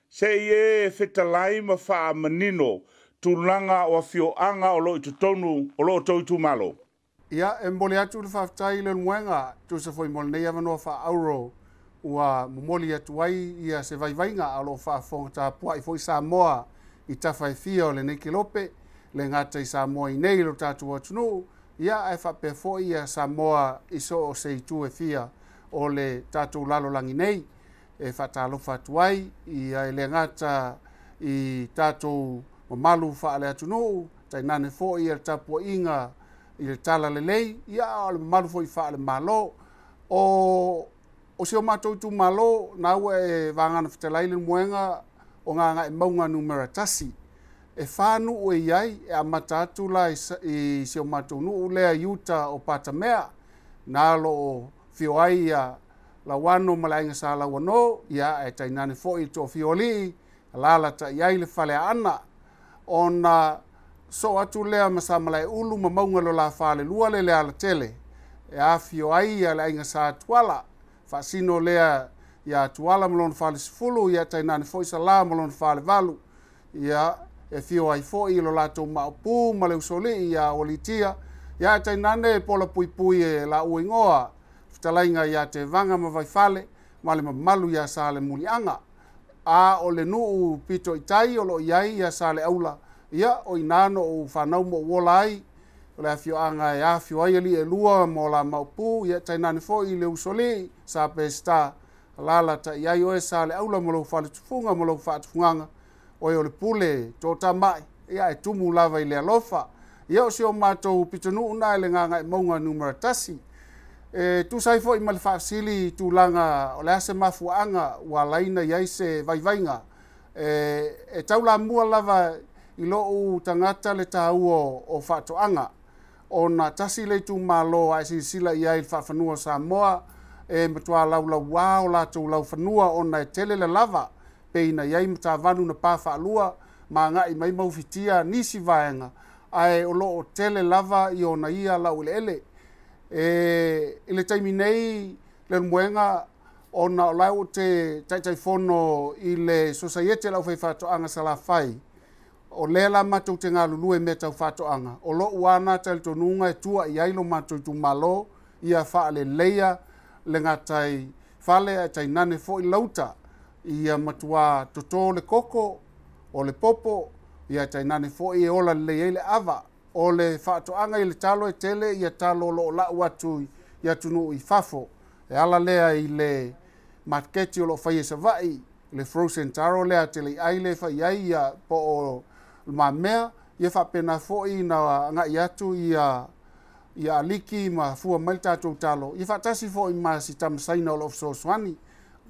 Se ie fetalai ma faa manino tulanga o fioanga o lo itutonu o lo toi tu malo. Ia e mole atu le whaftai le nuenga tu se foi mole nei avanoa wha auro ua momoli atu ai ia se vaivainga a lo whaafonga ta pua i foi Samoa i tawhai fia o le nei kilope le ngata i Samoa i nei lo tatu atunu ia e whape foi ia Samoa i so o se itu e fia o le tatu lalo langi nei e whatalo whatu ai ia e le ngata i tatu malu wha ale atunu tai nane foi ia tapua inga i le tala lelei, ia o le malu foi wha le malo, o se o matou tu malo, na ua e vangana whatelai le muenga o nganga e maunga numera tasi. E whānu o e iai, e amatatu la i se o matou nu lea iuta o patamea, na lo o fio ai ia la wano malainga sa la wano, ia e tainane fo i to fio li, la ta iai le whale ana, ona so atu lea masamalai ulu ma maunga lo la whale lua le lea la tele. E a fio ai a la inga sa tuala. Whasino lea ia tuala malon whale sifulu, ia tainane fo isa la malon whale valu. Ia e fio ai fo i lo la tau maupu ma le usoli ia olitia. Ia tainane pola pui pui e la uingoa.Ftalainga ia te vanga ma vai whale, ma le malu ia sa le mulianga. A o le nuu pito itai o lo iai ia sa le aula. Ia o inano o whanau mo wolai, o le afio anga e afio ai ali e lua mo la maupu, ia tainane fo i le usoli, sa pe sta lala ta iai oe sa le aula mo lo whale tufunga mo lo whaatufunganga, o le pule tō tamai, ia e tumu lava i le alofa, ia o se o mātou pitonu una e le nganga e maunga numera tasi. Tu sai fo i male whaasili tu langa o le ase mafuanga wa laina iai se vaivainga, e tau la mua lava i lo u tangata le tāua o whatoanga. O na tasi le tu malo ai sila i ai whawhanua Samoa, e matua lau wao la tau lau whanua o na tele le lava, pe ina iai mta vanu na pā whaalua, ma ngā i mai maufitia nisi vaenga, ai o lo o tele lava i o na ia lau ele ele. I le taimi nei le muenga o na o lau te taitaifono i le societe lau whai whatoanga sa la whai. O lela matou te ngā lulu e me tau whatoanga. O lo uana tau tonunga e tua i ailo matou tu malo, ia wha le leia, le ngā tai whale a tai nane fo i lauta, ia matua toto le koko, o le popo, ia tai nane fo i ola le leia le ava, o le whatoanga i le talo e tele, ia talo lo la uatu ia tunu i fafo, e ala lea i le matketi o lo whaia sa vai, le frozen taro le TELEIAI le whaiai ia po o mamea ia whapena fo'i na ngai atu ia aliki ma fua mai tātou talo. Ia whatasi fo'i ma si tamasaina o lo ofisoswani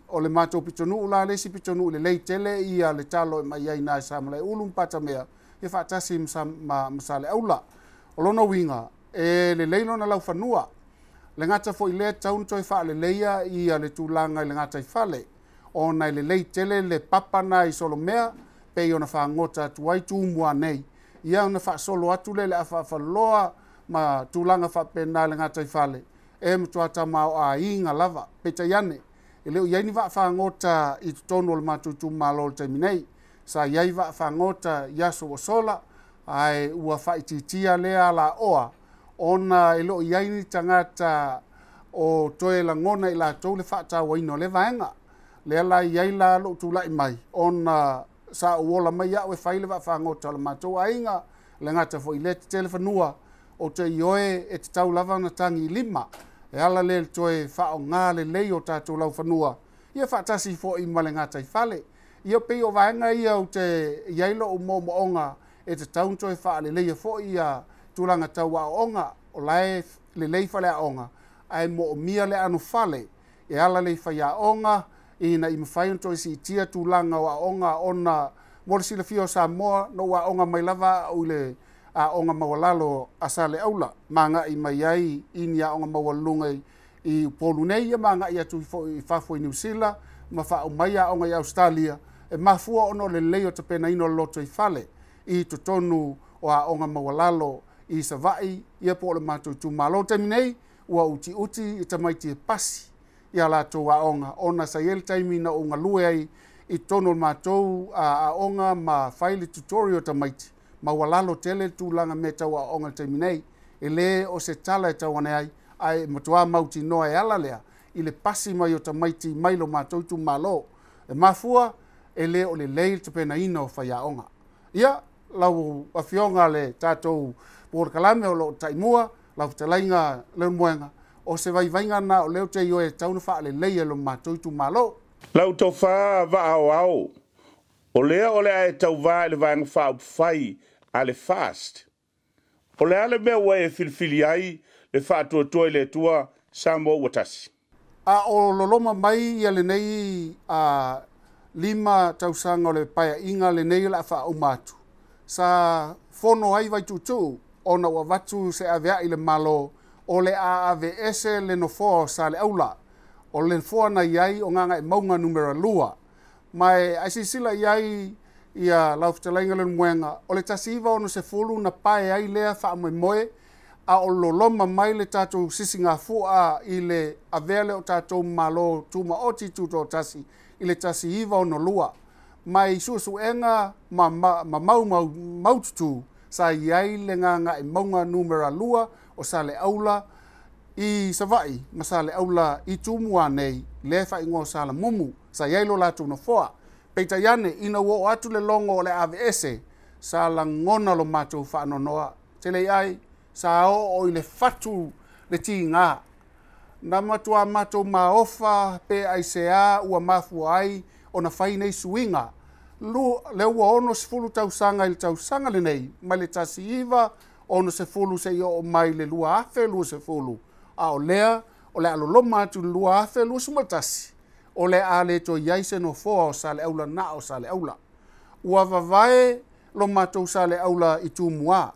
o le mātou pitonu la le si pitonu le lei tele ia le talo e mai ai nā sa male ulum pata mea. Ia whatasi msa le aula. O lona winga e le leilo na lau whanua. Le ngata fo'i le taun toi wha le leia ia le tūlanga i le ngata i whale. O nei le lei tele le papana i solo mea pe i ona wha ngota tuai tūmua nei. Ia ona wha solo atu le a whaloa ma tūlanga wha pena le ngata i whale. E mtuata mao a inga lava pe ta iane. E leo iai ni wha ngota i tutonu o le matutu malo le taiminei. Sa iai wha ngota yaso o sola ai ua wha ititia lea la oa. Ona e leo iai ni tangata o toe la ngona i la tau le wha ta waino le vaenga. Lea la iai la lo tūlai mai. Ona sa uola mai au e whaile wha ngota le matou a inga le ngata fo i le te telefonua o te ioe e te tau lava na tangi lima. E ala le toe wha o ngā le lei o tātou lau whanua. Ia whatasi fo i ma le ngata i whale. Ia pei o vaenga ia o te iailo o mo onga e te taun toe wha le leia fo i a tūlanga tau a onga o lae le lei whale a onga. Ai mo o mia le anu whale e ala le whai a onga ina i mwhai toi si tia tūlanga o a onga ona mori sila fio Samoa no a onga mai lava o le a onga mawalalo asale aula. Manga i mai ai ini a onga mawalunga i polu nei manga i atu i Faafofoga i New Zealand ma wha o mai a onga i Australia e mafua ono le leo te pena ino loto i whale i tutonu o a onga mawalalo i Savai ia po le mātou tu malo te minei ua uti i tamaiti e pasi ia la tō a onga ona sa yel taimi na onga lue ai i tono mātou a onga ma whaile tutorial tamaiti ma walalo tele tūlanga me tau a onga te minei e le o se tala e tau ane ai matua mauti noa e ala lea i le pasi mai o tamaiti mailo mātou tu malo e mafua e le o le leil te pena ino whai a onga. Ia lau a fionga le tātou Kalame o lo taimua, lau te lainga leo muenga, o se vai vainga na o leo te ioe taunu wha le leia lo mātou tu malo. Lau tau wha wa au. O lea o lea e tau wā le vāenga wha upwhai a le fast. O lea le mea wai e filfili ai le wha tua le tua Samoa watasi. A o loloma mai ia le nei a 5 tausanga o le paia inga le nei la wha o mātu. Sa fono ai vai tutu. Ona ua watu se avea i le malo o le AAVS le no fo sa le aula. O le fo na iai o nganga e maunga numera lua. Mai aisisila iai ia laufutalainga le muenga. O le tasiva ono se fulu na pae ai lea wha moe moe. A o loloma mai le tātou sisinga fua i le avea le o tātou malo tuma oti tuto tasi. I le tasiva ono lua. Mai susu enga ma maututu. Sa iai le nganga e maunga numera lua o sa le aula i Savai, ma sa le aula i tumua nei le wha ingo sa la mumu, sa iai lo latu no foa. Peita iane ina wo atu le longo o le AVS, sa la ngona lo mātou wha anonoa. TELEIAI, sa o i le fatu le ti ngā. Na matua mātou maofa pe ai sea ua mafua ai o na whai nei suinga. Le ua ono se fulu tausanga i le tausanga le nei, mai le tasi iwa, ono se fulu se i o mai le lua afe lua se fulu. A o lea, o le aloloma atu lua afe lua sumatasi. O le a le to iai se no foa o sa le aula na o sa le aula. Ua vavae lo matou sa le aula i tumua.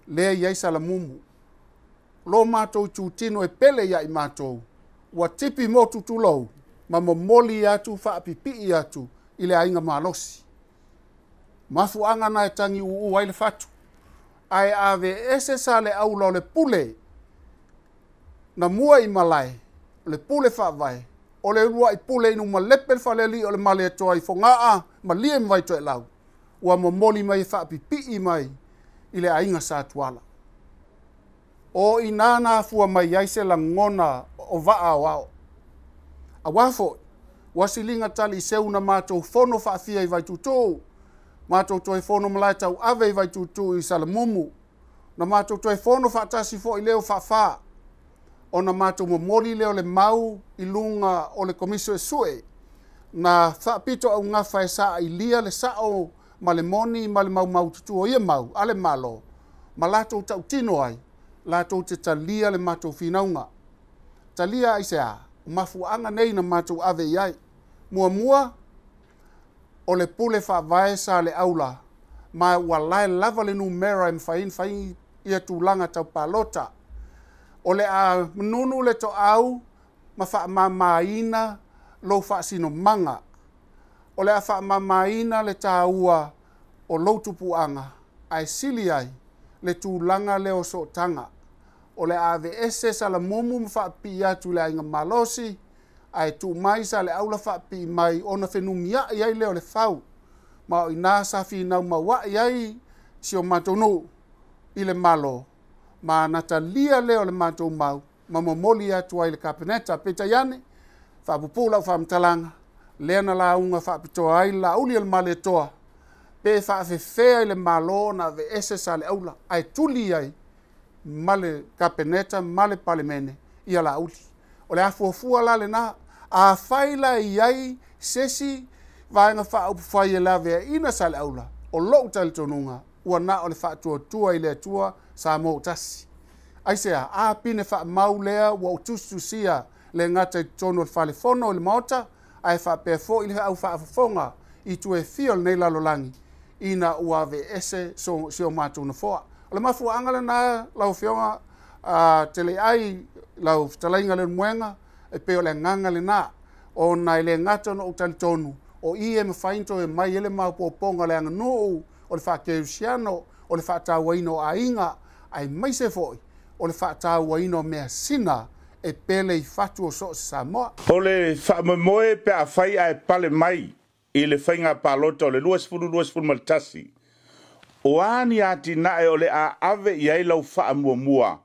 Lea iai sa la mumu. Lo matou tu tino e pele iai matou. Ua tipi mo tutulou, ma momoli atu wha apipi atu. I le ainga malosi. Mafuanga na e tangi uu ai le fatu. Ai AVS sa le aula o le pule. Na mua i malai. O le pule whaavai. O le rua i pule inu ma lepel whaleli o le male atoa i fongaa ma lie mwai to e lau. Ua momoli mai whaapipi mai i le ainga sa tuala. O i nana fua mai aise la ngona o vaa o ao. A wafo. Wasilinga tali seuna mātou fono whaafia i vai tutu. Mātou toi fono malai tau ave i vai tutu i salamumu. Na mātou toi fono whaatasi fo i leo whaafaa. O na mātou momori leo le mau i lunga o le komiso e sue. na whaapito au ngā whae sa i lia le sao ma le moni ma le mau tutu o ia mau, ale malo. Ma lātou tau tino ai, lātou te talia le mātou whinaunga. Talia ai se a, mafuanga nei na mātou ave iai. Mua, o le pule whaavae sa le aula, ma walai lava le numera im whain ia tūlanga tau palota. O le a nunu le to au, ma whaamamaina lo whaasino manga. O le a whaamamaina le tāua o loutupuanga, ai sili ai, le tūlanga le o so tanga. O le ave ese sa la mumu mwhaapi atu le ainga malosi, ai tu mai sa le aula whaapi mai ona whenumia iai leo le whau. Ma o ina sa whinau maua iai si o matonu i le malo. Ma natalia leo le matou mau, ma momoli atu ai le kapeneta, peta iane, whaapupula o whaamtalanga, leana la unga whaapitoa ai la uli al male toa, pe whaafewhea i le malo na ve ese sa le aula, ai tuli ai, male kapeneta, male palemene, ia la uli. O le afuafua la le na, a whaila iai sesi, vaenga whaupufai e la vea ina sa le aula, o lou tali tonunga, ua na o le whaatua tua i le atua, Samoa tasi. Aisea, a pine wha mau lea wa utustusia le ngata i tono le whalefono le maota, ai wha pefo i le au Faafofoga i tue fiol nei lalolangi, ina uave ese so sio mātou na foa. O le mafu angale na lau fionga TELEIAI lau talainga le muenga, e peo le nganga le na, o nai le ngata no utali tonu, o i e mawhainto e mai ele mau poponga le anga nuu, o le whaakeusiano, o le whaatawaino a inga, ai mai se foi o le whaatawaino mea sina e pele i fatu o so Samoa. O le whaamoe pe a whai ai pale mai i le faigapalota o le luas fulu maltasi. O ani ati nae o le a ave i ai lau whaamuamua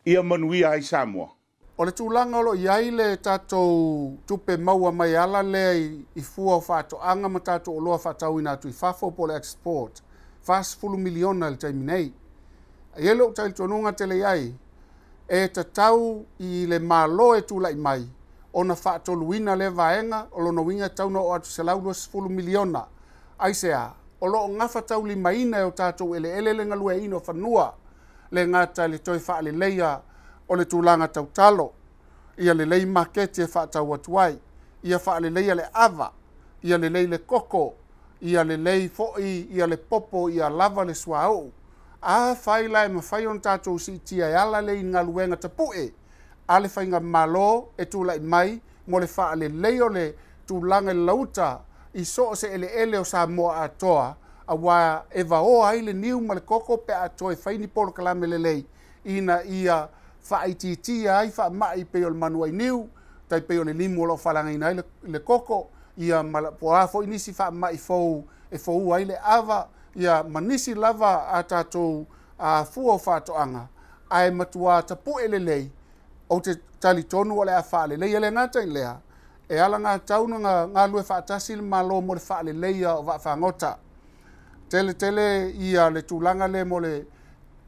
ia manuia ai Samoa. O le tūlanga lo i ai le tātou tupe maua mai ala le i fua o whaatoanga ma tātou o loa whaatauina atu i Fafo po le export. Fas fulu miliona le taimi nei. Ielo tail tonunga TELEIAI e tatau i le malo e tūlai mai. O na whaatoluina le vaenga o lono winga tauna o atu selaulos fulu miliona. Aisea, o lo ngafa tau li maina e o tātou ele le ngalue ino whanua le ngata le toi wha le leia o le tūlanga tau talo. Ia le lei maketi e whaatau atuai. Ia wha le leia le ava. Ia le lei le koko. Ia le lei foi, ia le popo, ia lava le suau. A whaila e mawhai on tātou si tia e ala le ngaluenga tapue. A le whainga malo e tūlai mai, mo le wha le leo le tūlanga lauta i so se ele o Samoa atoa, a wā e vao ai le niu ma le koko pe atoa e whaini polo kalame le lei, ina ia wha iti ai wha mai peo le manuai niu, tai peo le limu lo whalanga ina ai le koko, ia poa fo inisi wha mai fou e fou ai le ava, ia manisi lava a tātou a fua o whātoanga, ai matua tapu ele lei, o te tali tonu o le a whaale lei ele ngata i lea, e ala ngā tauna ngā lue whaatasi le malo mo le whaale leia o whaangota. Tele ia le tūlanga le mo le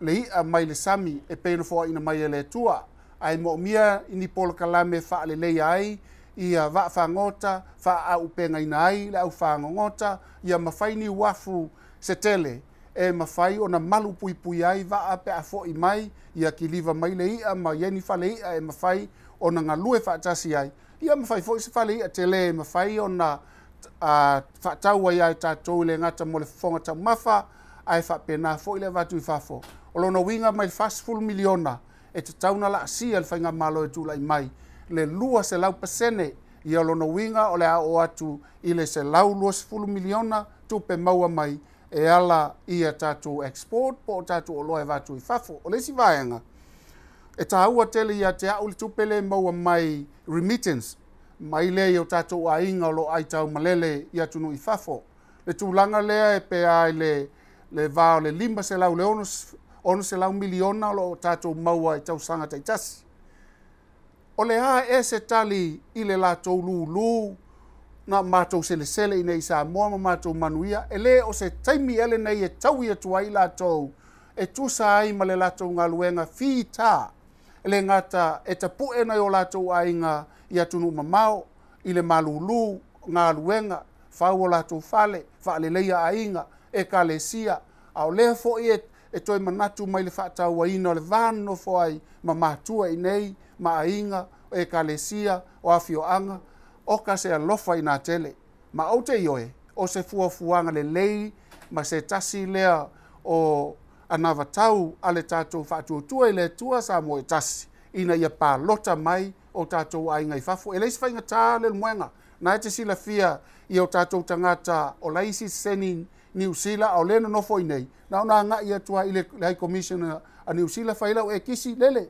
ia mai le sami e peino fua ina mai le tua, ai mo mia ini polo kalame whaale leia ai, ia whaangota, wha upenga ina ai, le au whaangota, ia mawhaini wafu se tele, e mawhai o na malu pui ai, wa ape a fo i mai, ia ki liva mai le ia, ma ieni whale ia e mawhai o na ngalue whaatasi ai. Ia mawhai fo i se whale ia tele, e mawhai o na whaatau ai ai tātou le ngata mo le whonga tau mawha, ai whapena fo i le watu i whafo. O lono winga mai fast full miliona, e te tauna la asia le whainga malo e tūlai mai, le lua se lau pasene, ia lono winga o le a o atu i le se lau luas fulu miliona, tupe maua mai, e ala ia tātou export, po tātou o loa e watu i whafo. O lesi vaenga, e tā ua tele ia te au le tupele maua mai remittance, mai le i o tātou a inga o lo ai tau malele ia tunu i whafo. Le tūlanga lea e pe ai le vao le limba se lau le ono se lau miliona o lo tātou maua i tau sanga taitasi. O le a e se tali i le lātou lūlū, na mātou sele i nei Samoa ma mātou manuia, e le o se taimi ele nei e tau i atua i lātou, e tusa ai ma le lātou ngā luenga whita, e le ngata e tapu e nei o lātou ainga i atunu mamao, i le malulu, ngā luenga, whau la tō whale, whale leia ainga, e ka le sia, au lea fo e toi manatu mai le whaatau wa ino le vano fo ai, ma mātua i nei, ma ainga, e ka le sia, o awhio anga, o ka se alofa i nā tele. Ma au te ioe, o se fuafuanga le lei, ma se tasi lea o anawa tau ale tātou whaatua tua i le tua sa mo e tasi. Ina ia palota mai o tātou ainga i whafu. E leisi whainga tā le muenga. Na e te sila fia i o tātou tangata o laisi seni New Zealand o lena nofo i nei. Na ona nga ia tua i le High Commissioner a New Zealand whailau e kisi lele.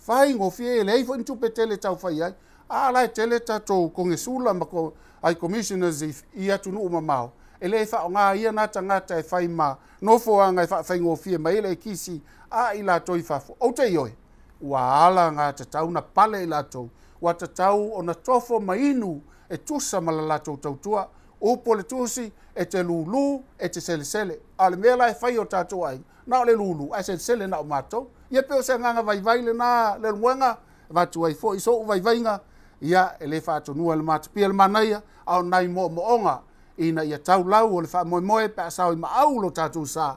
Whai ngofie e leifo intupe tele tau whai ai. A lai tele tātou konge sula ma ko High Commissioners i atu nu umamao. E le wha o ngā ia nā tangata e whai ma nofo anga e whai ngofie ma ele e kisi a i la toi whafu. O te ioi. Ua ala ngā tatau na pale i latou. Ua tatau o na tofo mainu e tusa ma la latou tautua. Upo le tusi e te lulu e te sele sele. Ale mea lai whai o tātou ai. Na o le lulu ai sele sele na o mātou. Ia peo se nganga vai le nā le muenga. Vatu ai fo iso vai nga. Ia e le whātou nua le mātou pia le manaia. Au nai mo onga. Ina ia tau lau o le wha moe moe pe asau i maau lo tātou sa.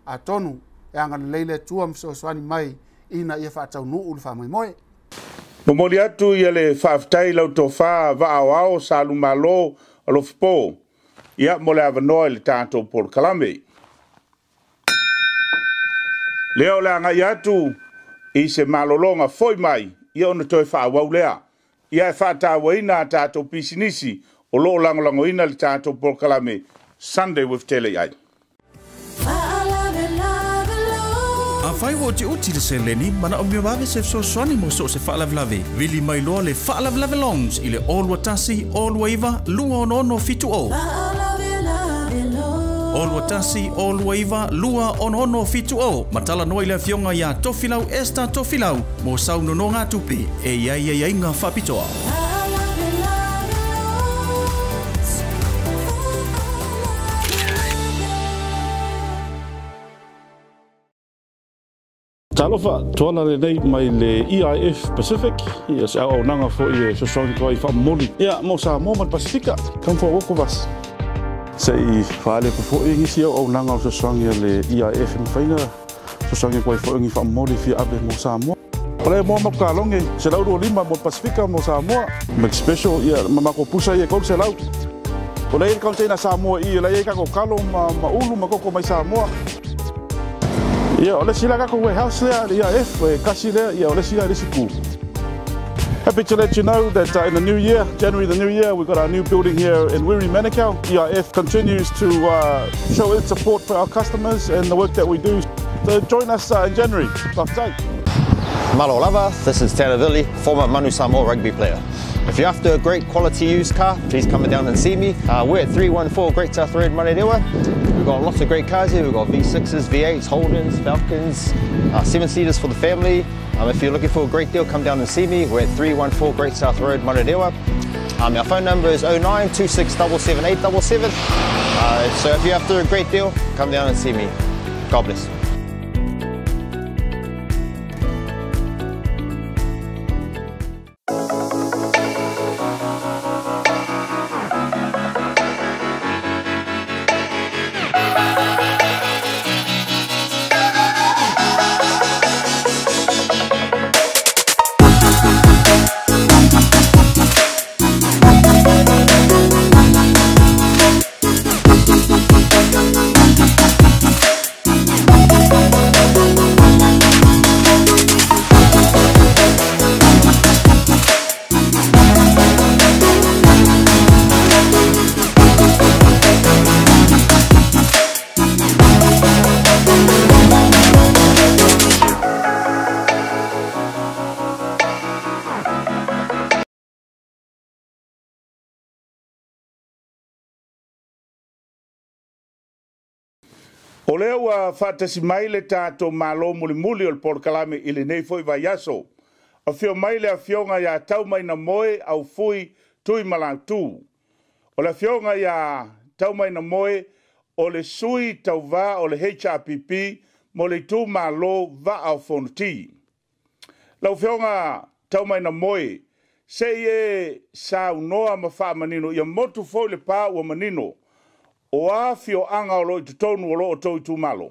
A tonu e anga le leile tua mso swani mai. Ina ia whaatau nuu le whaamai moe. Momoli atu ia le whaaftai lau tō wha wa ao sa lumalo a lo fipo. Ia mo le avanoa le tātou por kalame. Leo le anga atu i se malolonga foi mai. Ia ona toi whaawau lea. Ia e whaatawa ina tātou pisinisi o loo langolango ina le tātou por kalame. Sunday with TELEIAI. A whai wo te uti le seleni, mana o mea wawe se so swani mo so se whaalavlave. Vili mai loa le whaalavlave longs i le olua tasi, olua iwa, lua ono fitu o. Olua tasi, olua iwa, lua ono fitu o. Matala noi le fionga ia tofilau esta tofilau. Mo sau nono ngā tupe, e iai ngā whapitoa. Talofa toala le nei mai le EIF Pacific. Ia se au nanga fo i so songi ko i whamoli. Ia mo Samoa man Pasifika. Kam fo woko vas. Se i whaale po fo i ngisi au nanga o so songi le EIF mwhainga. So songi ko i fo i whamoli fi abe mo Samoa. Pare mo maka longe. Se lau lima mo Pasifika mo Samoa. Make special ia mamako pusa i e kong se lau. O lei kaunte na Samoa i lei kako kalo ma ulu ma koko mai Samoa. Yeah, ole sila kako warehouse there, EIF, kasi there, yeah, ole sila risiku. Happy to let you know that in the new year, January the new year, we've got our new building here in Wiri, Manukau. EIF continues to show its support for our customers and the work that we do. So join us in January. Malo lava, this is TELEIAI, former Manu Samoa rugby player. If you're after a great quality used car, please come down and see me. We're at 314 Great South Road, Marerewa. We've got lots of great cars here. We've got V6s, V8s, Holdens, Falcons, 7-seaters for the family. If you're looking for a great deal, come down and see me. We're at 314 Great South Road, Marerewa. Our phone number is 0926778877. So if you're after a great deal, come down and see me. God bless. O leo ua whaatasi mai le tātou malo muli o le porkalame i le nei foi vai aso. A whio mai le a whionga ia tau mai na moe au fui tui malangtū. O le whionga ia tau mai na moe o le sui tauva o le HRPP mo le tū malo va au whonuti. Lau whionga tau mai na moe Se e sa unoa ma wha manino, ia motu fo le pā ua manino, o a fio anga o lo i tutonu o lo o tau i tūmalo.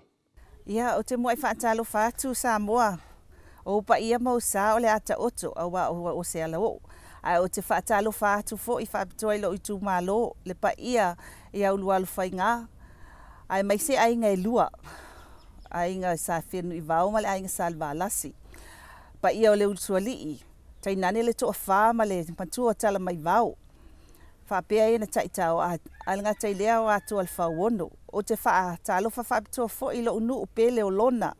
Ia, o te mua i whaatalo whātu Samoa. O pa ia mau sa o le ata oto, au wa o se ala o. Ai o te whaatalo whātu fo i whaapitoa i lo i tūmalo, le pa ia i au lualu whai ngā. Ai mai se ainga e lua. Ainga sa whinu i vau ma le ainga sa alwalasi. Pa ia o le ulusua lii. Tai nane le toa wha ma le pantua tala mai vau. Whapea e na taitao alanga tai lea o atu alfa wono. O te whaatalo whapitoa fo i lo unu upele o lona.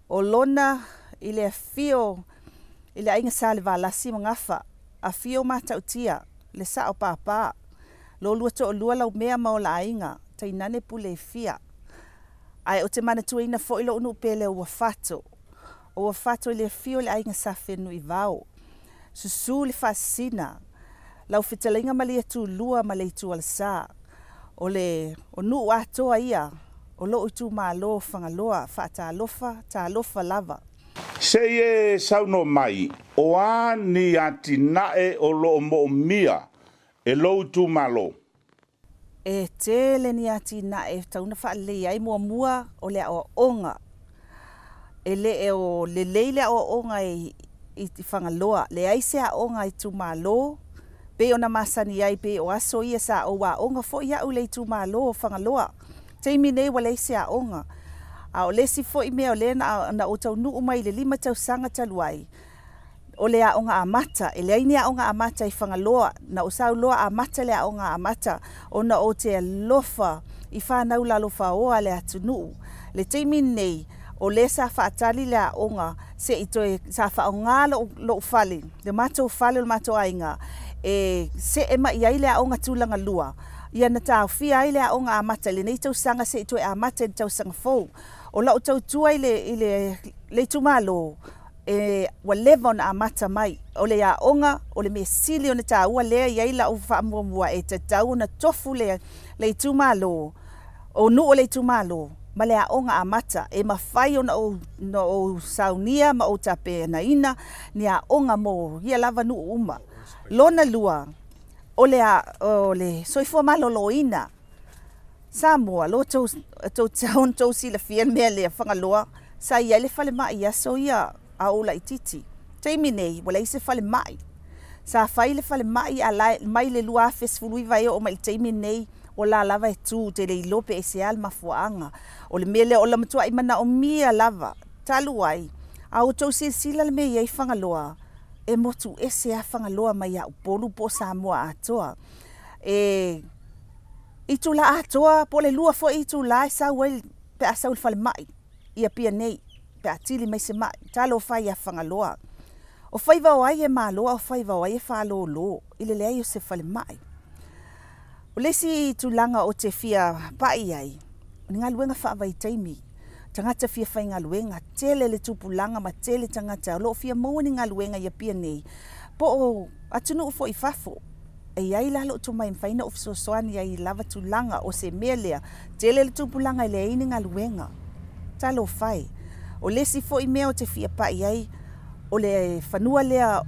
O lona i le fio i le ainga sa alwalasi mangafa. A fio matautia le sa o pāpā. Lo lua to o lua lau mea ma o la ainga. Tai nane pule fia. Ai o te mana tuina fo i lo unu upele o wafato. O wafato i le fio le ainga sa whenu i vau. Susu le whasina. Lau whitalinga ma le tu lua ma le tu alsa. O le o nu atoa ia. O lo i tu malo whangaloa. Whaatalofa, talofa lava. Se e sauno mai, o a ni ati nae o lo mo mia, e lo i tūmalo. E tele ni ati nae, tauna whaalei ai mua o le o onga. E le e o le leile o onga i whangaloa. Le aise a onga i tūmalo, pe o na masani ai pe o aso ia sa o wa onga fo ia u le tūmalo o whangaloa. Teimi nei wa le aise a onga. A o lesi fo i mea o le na o tau nuu mai le 5 tau sanga taluai. O le a onga a mata, e le aini a onga a mata i whangaloa, na o sau loa a mata le a onga a mata, o na o te lofa i whanau la lofa oa le atu nuu. Le teimi nei, o le sa whaatali le a onga, se i toi sa whaonga lo ufale, le mato ufale o le mato ainga, e se e mai ai le a onga tūlanga lua. Ia na tau fia ai le a onga a mata, le nei tau sanga se i toi a mata i tau sanga fou. O lau tau tua i le tumalo, wa lewa na a mata mai. O le a onga, o le me sili o na ta ua lea i aila o whaamua e te tau na tofu le tumalo. O nu o le tumalo, ma le a onga a mata. E mawhai o na o saunia, ma o tape na ina, ni a onga mo, ia lava nu uma. Lona lua, o le soifua malolo ina. Samoa, lo tau si la fian mea lea whangaloa, sa ia le whale mai aso ia a ola i titi. Teimi nei, wala i se whale mai. Sa whai le whale mai a mai le lua fesfului vai o mai teimi nei o la lava e tū te le ilope e se alma fuanga. O le mele o la matua i mana o mia lava. Talu ai, a o tau si sila le mea i whangaloa, e motu e se a whangaloa mai a upolu po Samoa atoa. I tu la atoa, po le lua fo i tu la e sa wai pe a saul fale mai. Ia pia nei, pe a tili mai se mai. Talo o fai a whangaloa. O fai vau ai e maloa, o fai vau ai e whalo lo. Ile le ai o se fale mai. O lesi tu langa o te fia pai ai. O ni ngā luenga whaavai taimi. Tangata fia whai ngā luenga. Tele le tupulanga ma tele tangata. O lo fia maua ni ngā luenga ia pia nei. Po o atunu ufo i fafo. E ai lalo tu mai mfaina o fisosoani ai lava tu langa o se melea. Tele le tupulanga ile aini ngā luenga. Talo fai. O lesi fo i mea o te fia pai ai. O le whanua lea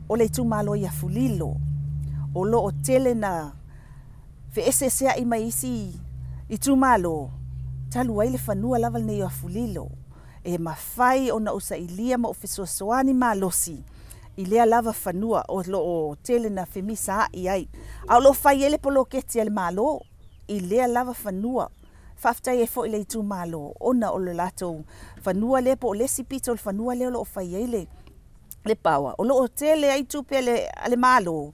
o le tumalo ia fulilo. O lo o tele na fe esesea i mai isi i tumalo. Talu ai le whanua lava nei o fulilo. E mawhai o na usa ilia ma o fisosoani malosi. I lea lava whanua o lo o tele na femisa i ai. Au lo whai ele polo keti ale malo. I lea lava whanua. Whaftai e fo i le tu malo. Ona o le lato whanua lea po o lesi pita o le whanua lea o lo o whai ele. Le pawa. O lo o tele ai tupe ale malo.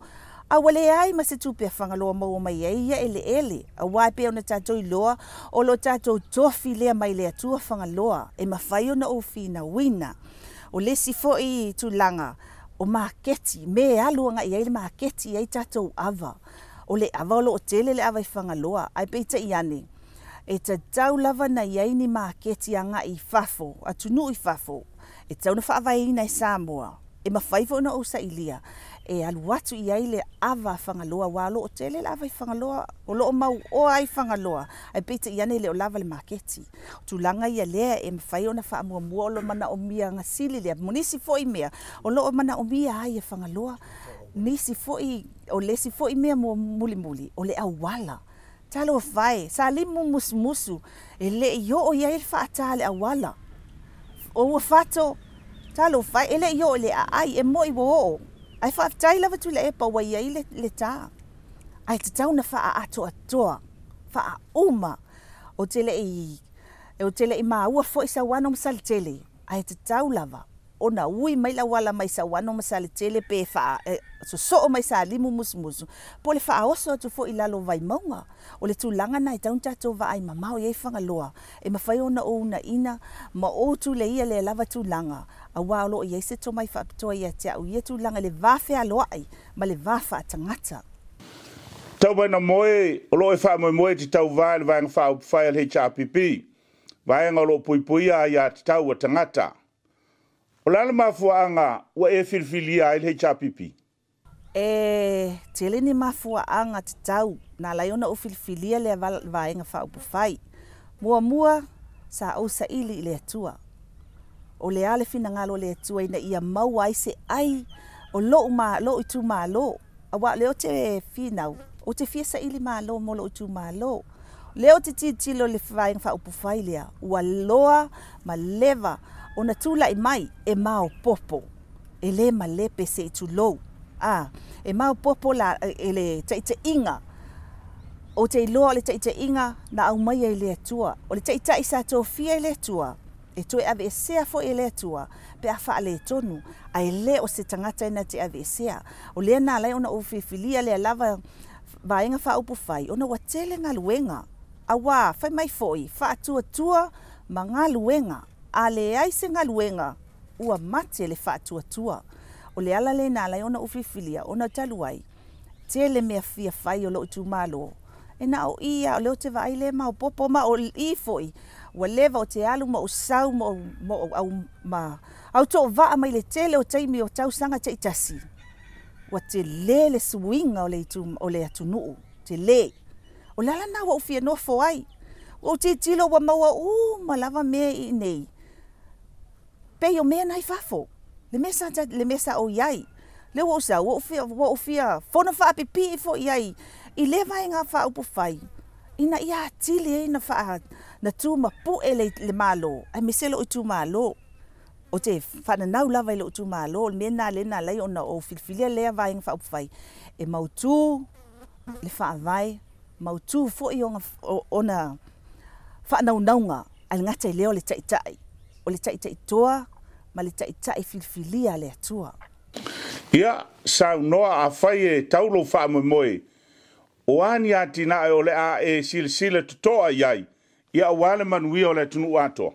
A wale ai ma se tupe a whangaloa mau mai ai ia ele. A wai pe o na tātou i loa. O lo tātou tofi lea mai lea tua whangaloa. E mawhai o na o whina wina. O lesi fo i tu langa. O maketi, me aluanga i aile maketi i ai tātou ava. O le ava o lo o tele le ava i whangaloa. Ai peita i ane. E ta tau lava na i aini maketi anga i fafo, atunu i fafo. E tau na whaavaina i Samoa. E mawhaifo na o sa ilia. E alu atu i aile ava whangaloa wa lo o tele le ava i whangaloa. O lo o mau o ai whangaloa. Ai peita i ane le o lava le maketi. Tulanga ia lea e mawhai o na whaamua mua o lo mana o mia ngasili lea. Monisi fo i mea. O lo o mana o mia ai e whangaloa. nisi fo'i o lesi fo'i mea mo muli o le awala talo vai sa limu musmusu e le yo ia il fata le awala o fato talo vai ele yo le ai e mo i wo ai fa tai lava tu le e pa wa ia le ta ai te tau na fa ato atoa fa uma o tele i ma ua fo'i sa wano msal tele ai te tau lava ona ui mai la wala mai sa wano masale tele pe fa so mai sa limu musmusu po le fa oso tu fo ilalo vai maunga o le tulanga nai tau tato va ai mamao ye fanga loa e mafai ona o na ina ma o tu le ia le lava tulanga a wa lo ye se to mai fa to ia tia o ye tulanga le va fe alo ai ma le va fa tangata tau vai na moe o lo e fa moe ti tau vai vai fa fa le HRPP vai ngalo pui ia tau tangata o lana mafuaanga ua e filfilia i le HRPP? Tele ni mafuaanga te tau na laiona o filfilia le vaenga faupufai. Mua sa au sa ili le atua. O le ale finagalo le atua ina ia mau ai se ai o lo itu malo. Awa leo te finau o te fia sa ili malo mo lo itu malo. Leo te titilo le vaenga faupufai lea ua loa ma leva ona tula i mai e mau popo e le ma le pese i tulou e mau popo la e le taita inga o te iloa le taita inga na au mai e le atua o le taita isa tofia e le atua e toe ave e sea fo e le atua pe a faa le tonu a e le o se tangata ina te ave e sea o le na lai ona o fifilia le lava vaenga faa upu fai ona watele ngā luenga awa fai mai foi faa tua ma ngā luenga a le ai se ngaluenga ua mate le fa'atuatua o le ala le na lai ona ufifilia ona talu ai tele mea fia fai o lo tu malo e na o ia o le o te vai le mau popo ma o i foi ua leva o te alu ma o sau au to va mai le tele o taimi o tau sanga te itasi ua te le swinga o le atunu te le o lala na wa ufia no fo ai o te tilo wa maua malava me i nei pe o mea nai fafo le mesa o iai le wo sa wo fia fona fa pipi fo iai i le vai nga fa upu fai ina ia tili ina fa na tu ma pu ele le malo ai meselo o tu malo o te fa na nau lava le tu malo le na lai ona o filfilia le vai nga fa upu fai e mautu le fa vai mautu fo i ona fa na unaunga al ngata leo le taitai o le taitai toa ma le taitai filfilia le atua ia sa noa a fai e taulo fa moe o ani atina o le a e silsile toa iai ia wale manui o le tunu ato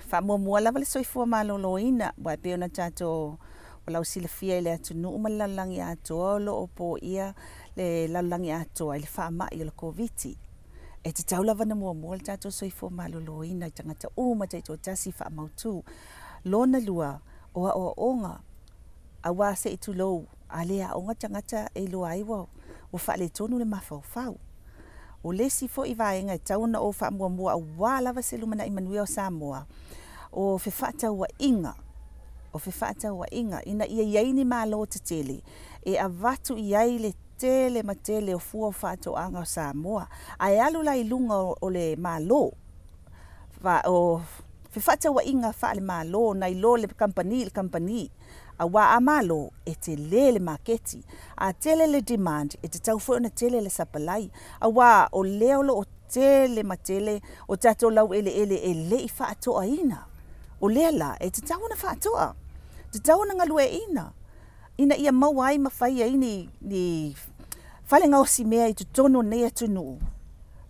fa mo lava le soifua maloloina wa pe ona tato o lau silafia le atunu malalangi ato lo opo ia le lalangi ato le fa mai o le koviti e te tau lava na mua le tato soifua maloloina i tangata uma taito tasi fa mautu lona lua o onga awa se itu lou alea onga tangata e lo aiwa o fa le tonu le mafau o lesi fo i vaenga tau na o fa mua awa lava se lumana i manuia o Samoa o fe fata wa inga ina ia yaini malo te tele e avatu iai le tele matele o fua fato anga o Samoa ai alu la ilunga o le malo va o fe fata wa inga fa le malo na ilo le company awa amalo e te le marketi a tele le demand e te tau fo na tele le supply awa o leolo o tele matele o tato lau ele e fa to aina o lela e te tau na fa to te tau na ngalue ina ia mawai mafai ai ni fale ngau si mea i tu tono nei atunu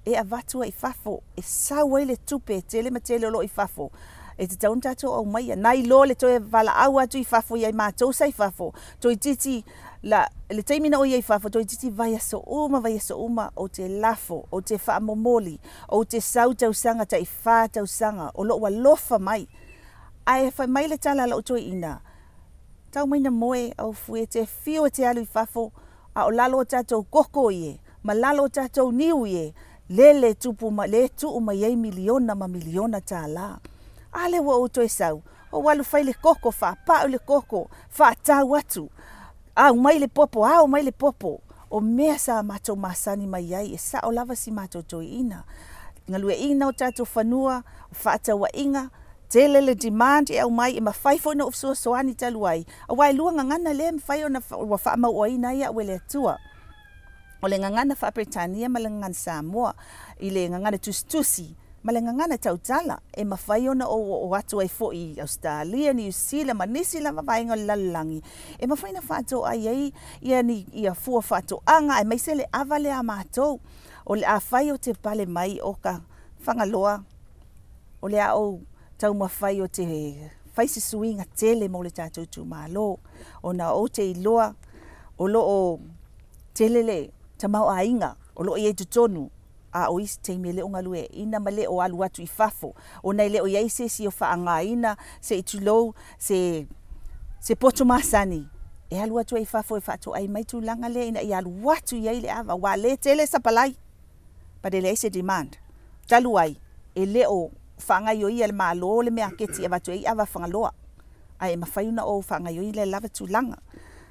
e avatu ai fafo e sawa ile tupe tele matele lo i fafo e te tau tato au mai nai lo le toe vala au atu i fafo ia mātou sai fafo toi titi le taimina o iai fafo toi titi vai so uma o te lafo o te wha momoli o te sau tausanga ta i wha tausanga o lo wa lofa mai ai fai mai le tala la o toi ina tau mai na moe au fue te fio te alu i fafo a o lalo tatou koko ie ma lalo tatou niu ie le tupu ma le tu ma iei miliona ta la ale wa o toi sau O walu fai le koko, whaapau le koko, whaatau atu. Au mai le popo, au mai le popo. O mea sa mātou masani mai ai, e sa o lava si mātou toi ina. Ngalue ina o tātou whanua, o whaatau inga, tele le demand e au mai, e mawhaifo na ofsua soani talu ai. A wai lua ngangana le mwhai o na whaamau o ina ia ue le atua. O le ngangana Whaapretania ma le ngangana Samoa, i le ngangana tustusi, ma le ngangana tautala, e mawhai ona o atu ai fo i Australia, New Zealand, ma nisi lava vainga lalangi. E mawhai na whaatou ai ia ni ia fua whaatou anga, e maisele avale a mātou, o le a whai o te pale mai o ka whangaloa, o le a o tau mawhai o te whaisi suinga tele mo le tātou tu mālo, o na o te iloa, o lo o telele, ta mau a inga, o lo i e tutonu, a o isi teime leo ngalue, ina ma leo alu atu I fafo, o nei leo iei se si o whaanga ina, se I tulou, se poto masani, e alu atu I fafo e whaato ai mai tu langa le, ina I alu atu iei le ava, wa le tele sa palai, pa de le se demand, talu ai, e leo whaanga yo ia le malo le mea keti, e watu ei ava whangaloa, ai e mawhaiuna o whaanga yo I le lava tu langa,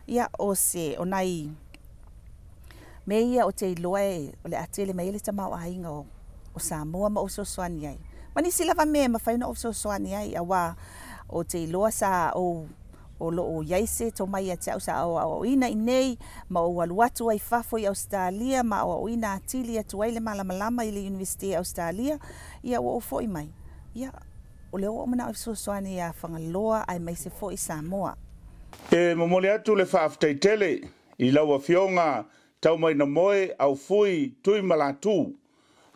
ia o se, o nai, me ia o te iloa e o le atele me ele tamau ainga o Samoa ma o sosoani ai. Ma nisi lava me mawhaina o sosoani ai a wā o te iloa sa o lo o yaise to mai a te au sa o ina I nei ma o aluatu ai fafo I Australia ma o ina atili atu ai le malamalama I le University Australia ia o fo I mai. Ia o leo o mana o sosoani a whangaloa ai mai se fo I Samoa. E momole atu le whaafteitele I laua fionga tau mai na moe au fui tui malatu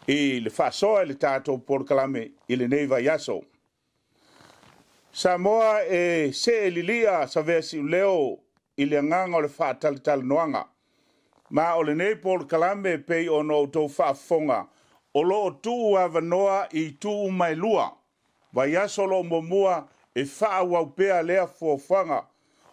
I le whaasoa le tātou porkalame I le neiva yaso. Samoa e se lilia sa vesi leo I le nganga o le whaatalital noanga. Ma o le nei porkalame pei o no tau Faafofoga o lo o tuu avanoa I tuu mai lua. Wa yaso lo momua e whaawau lea fuafanga.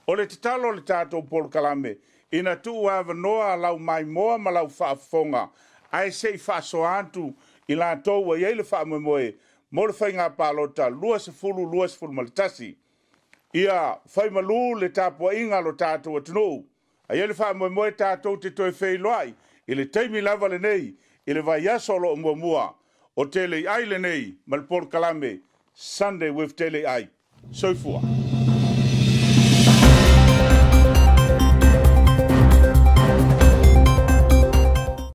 O le titalo le tātou porkalame ina tu avanoa lau mai moa ma lau Faafofoga ai sei whaasoantu I la tau wa iei le whaamoemoe mo le faigapalota 2.2 malitasi ia whaimalu le tāpua inga lo tātou atunu a iei le whaamoemoe tātou te toi whailoai I le teimi lava le nei I le vai aso lo mua o TELEIAI le nei ma le porkalame Sunday with TELEIAI. Soifua.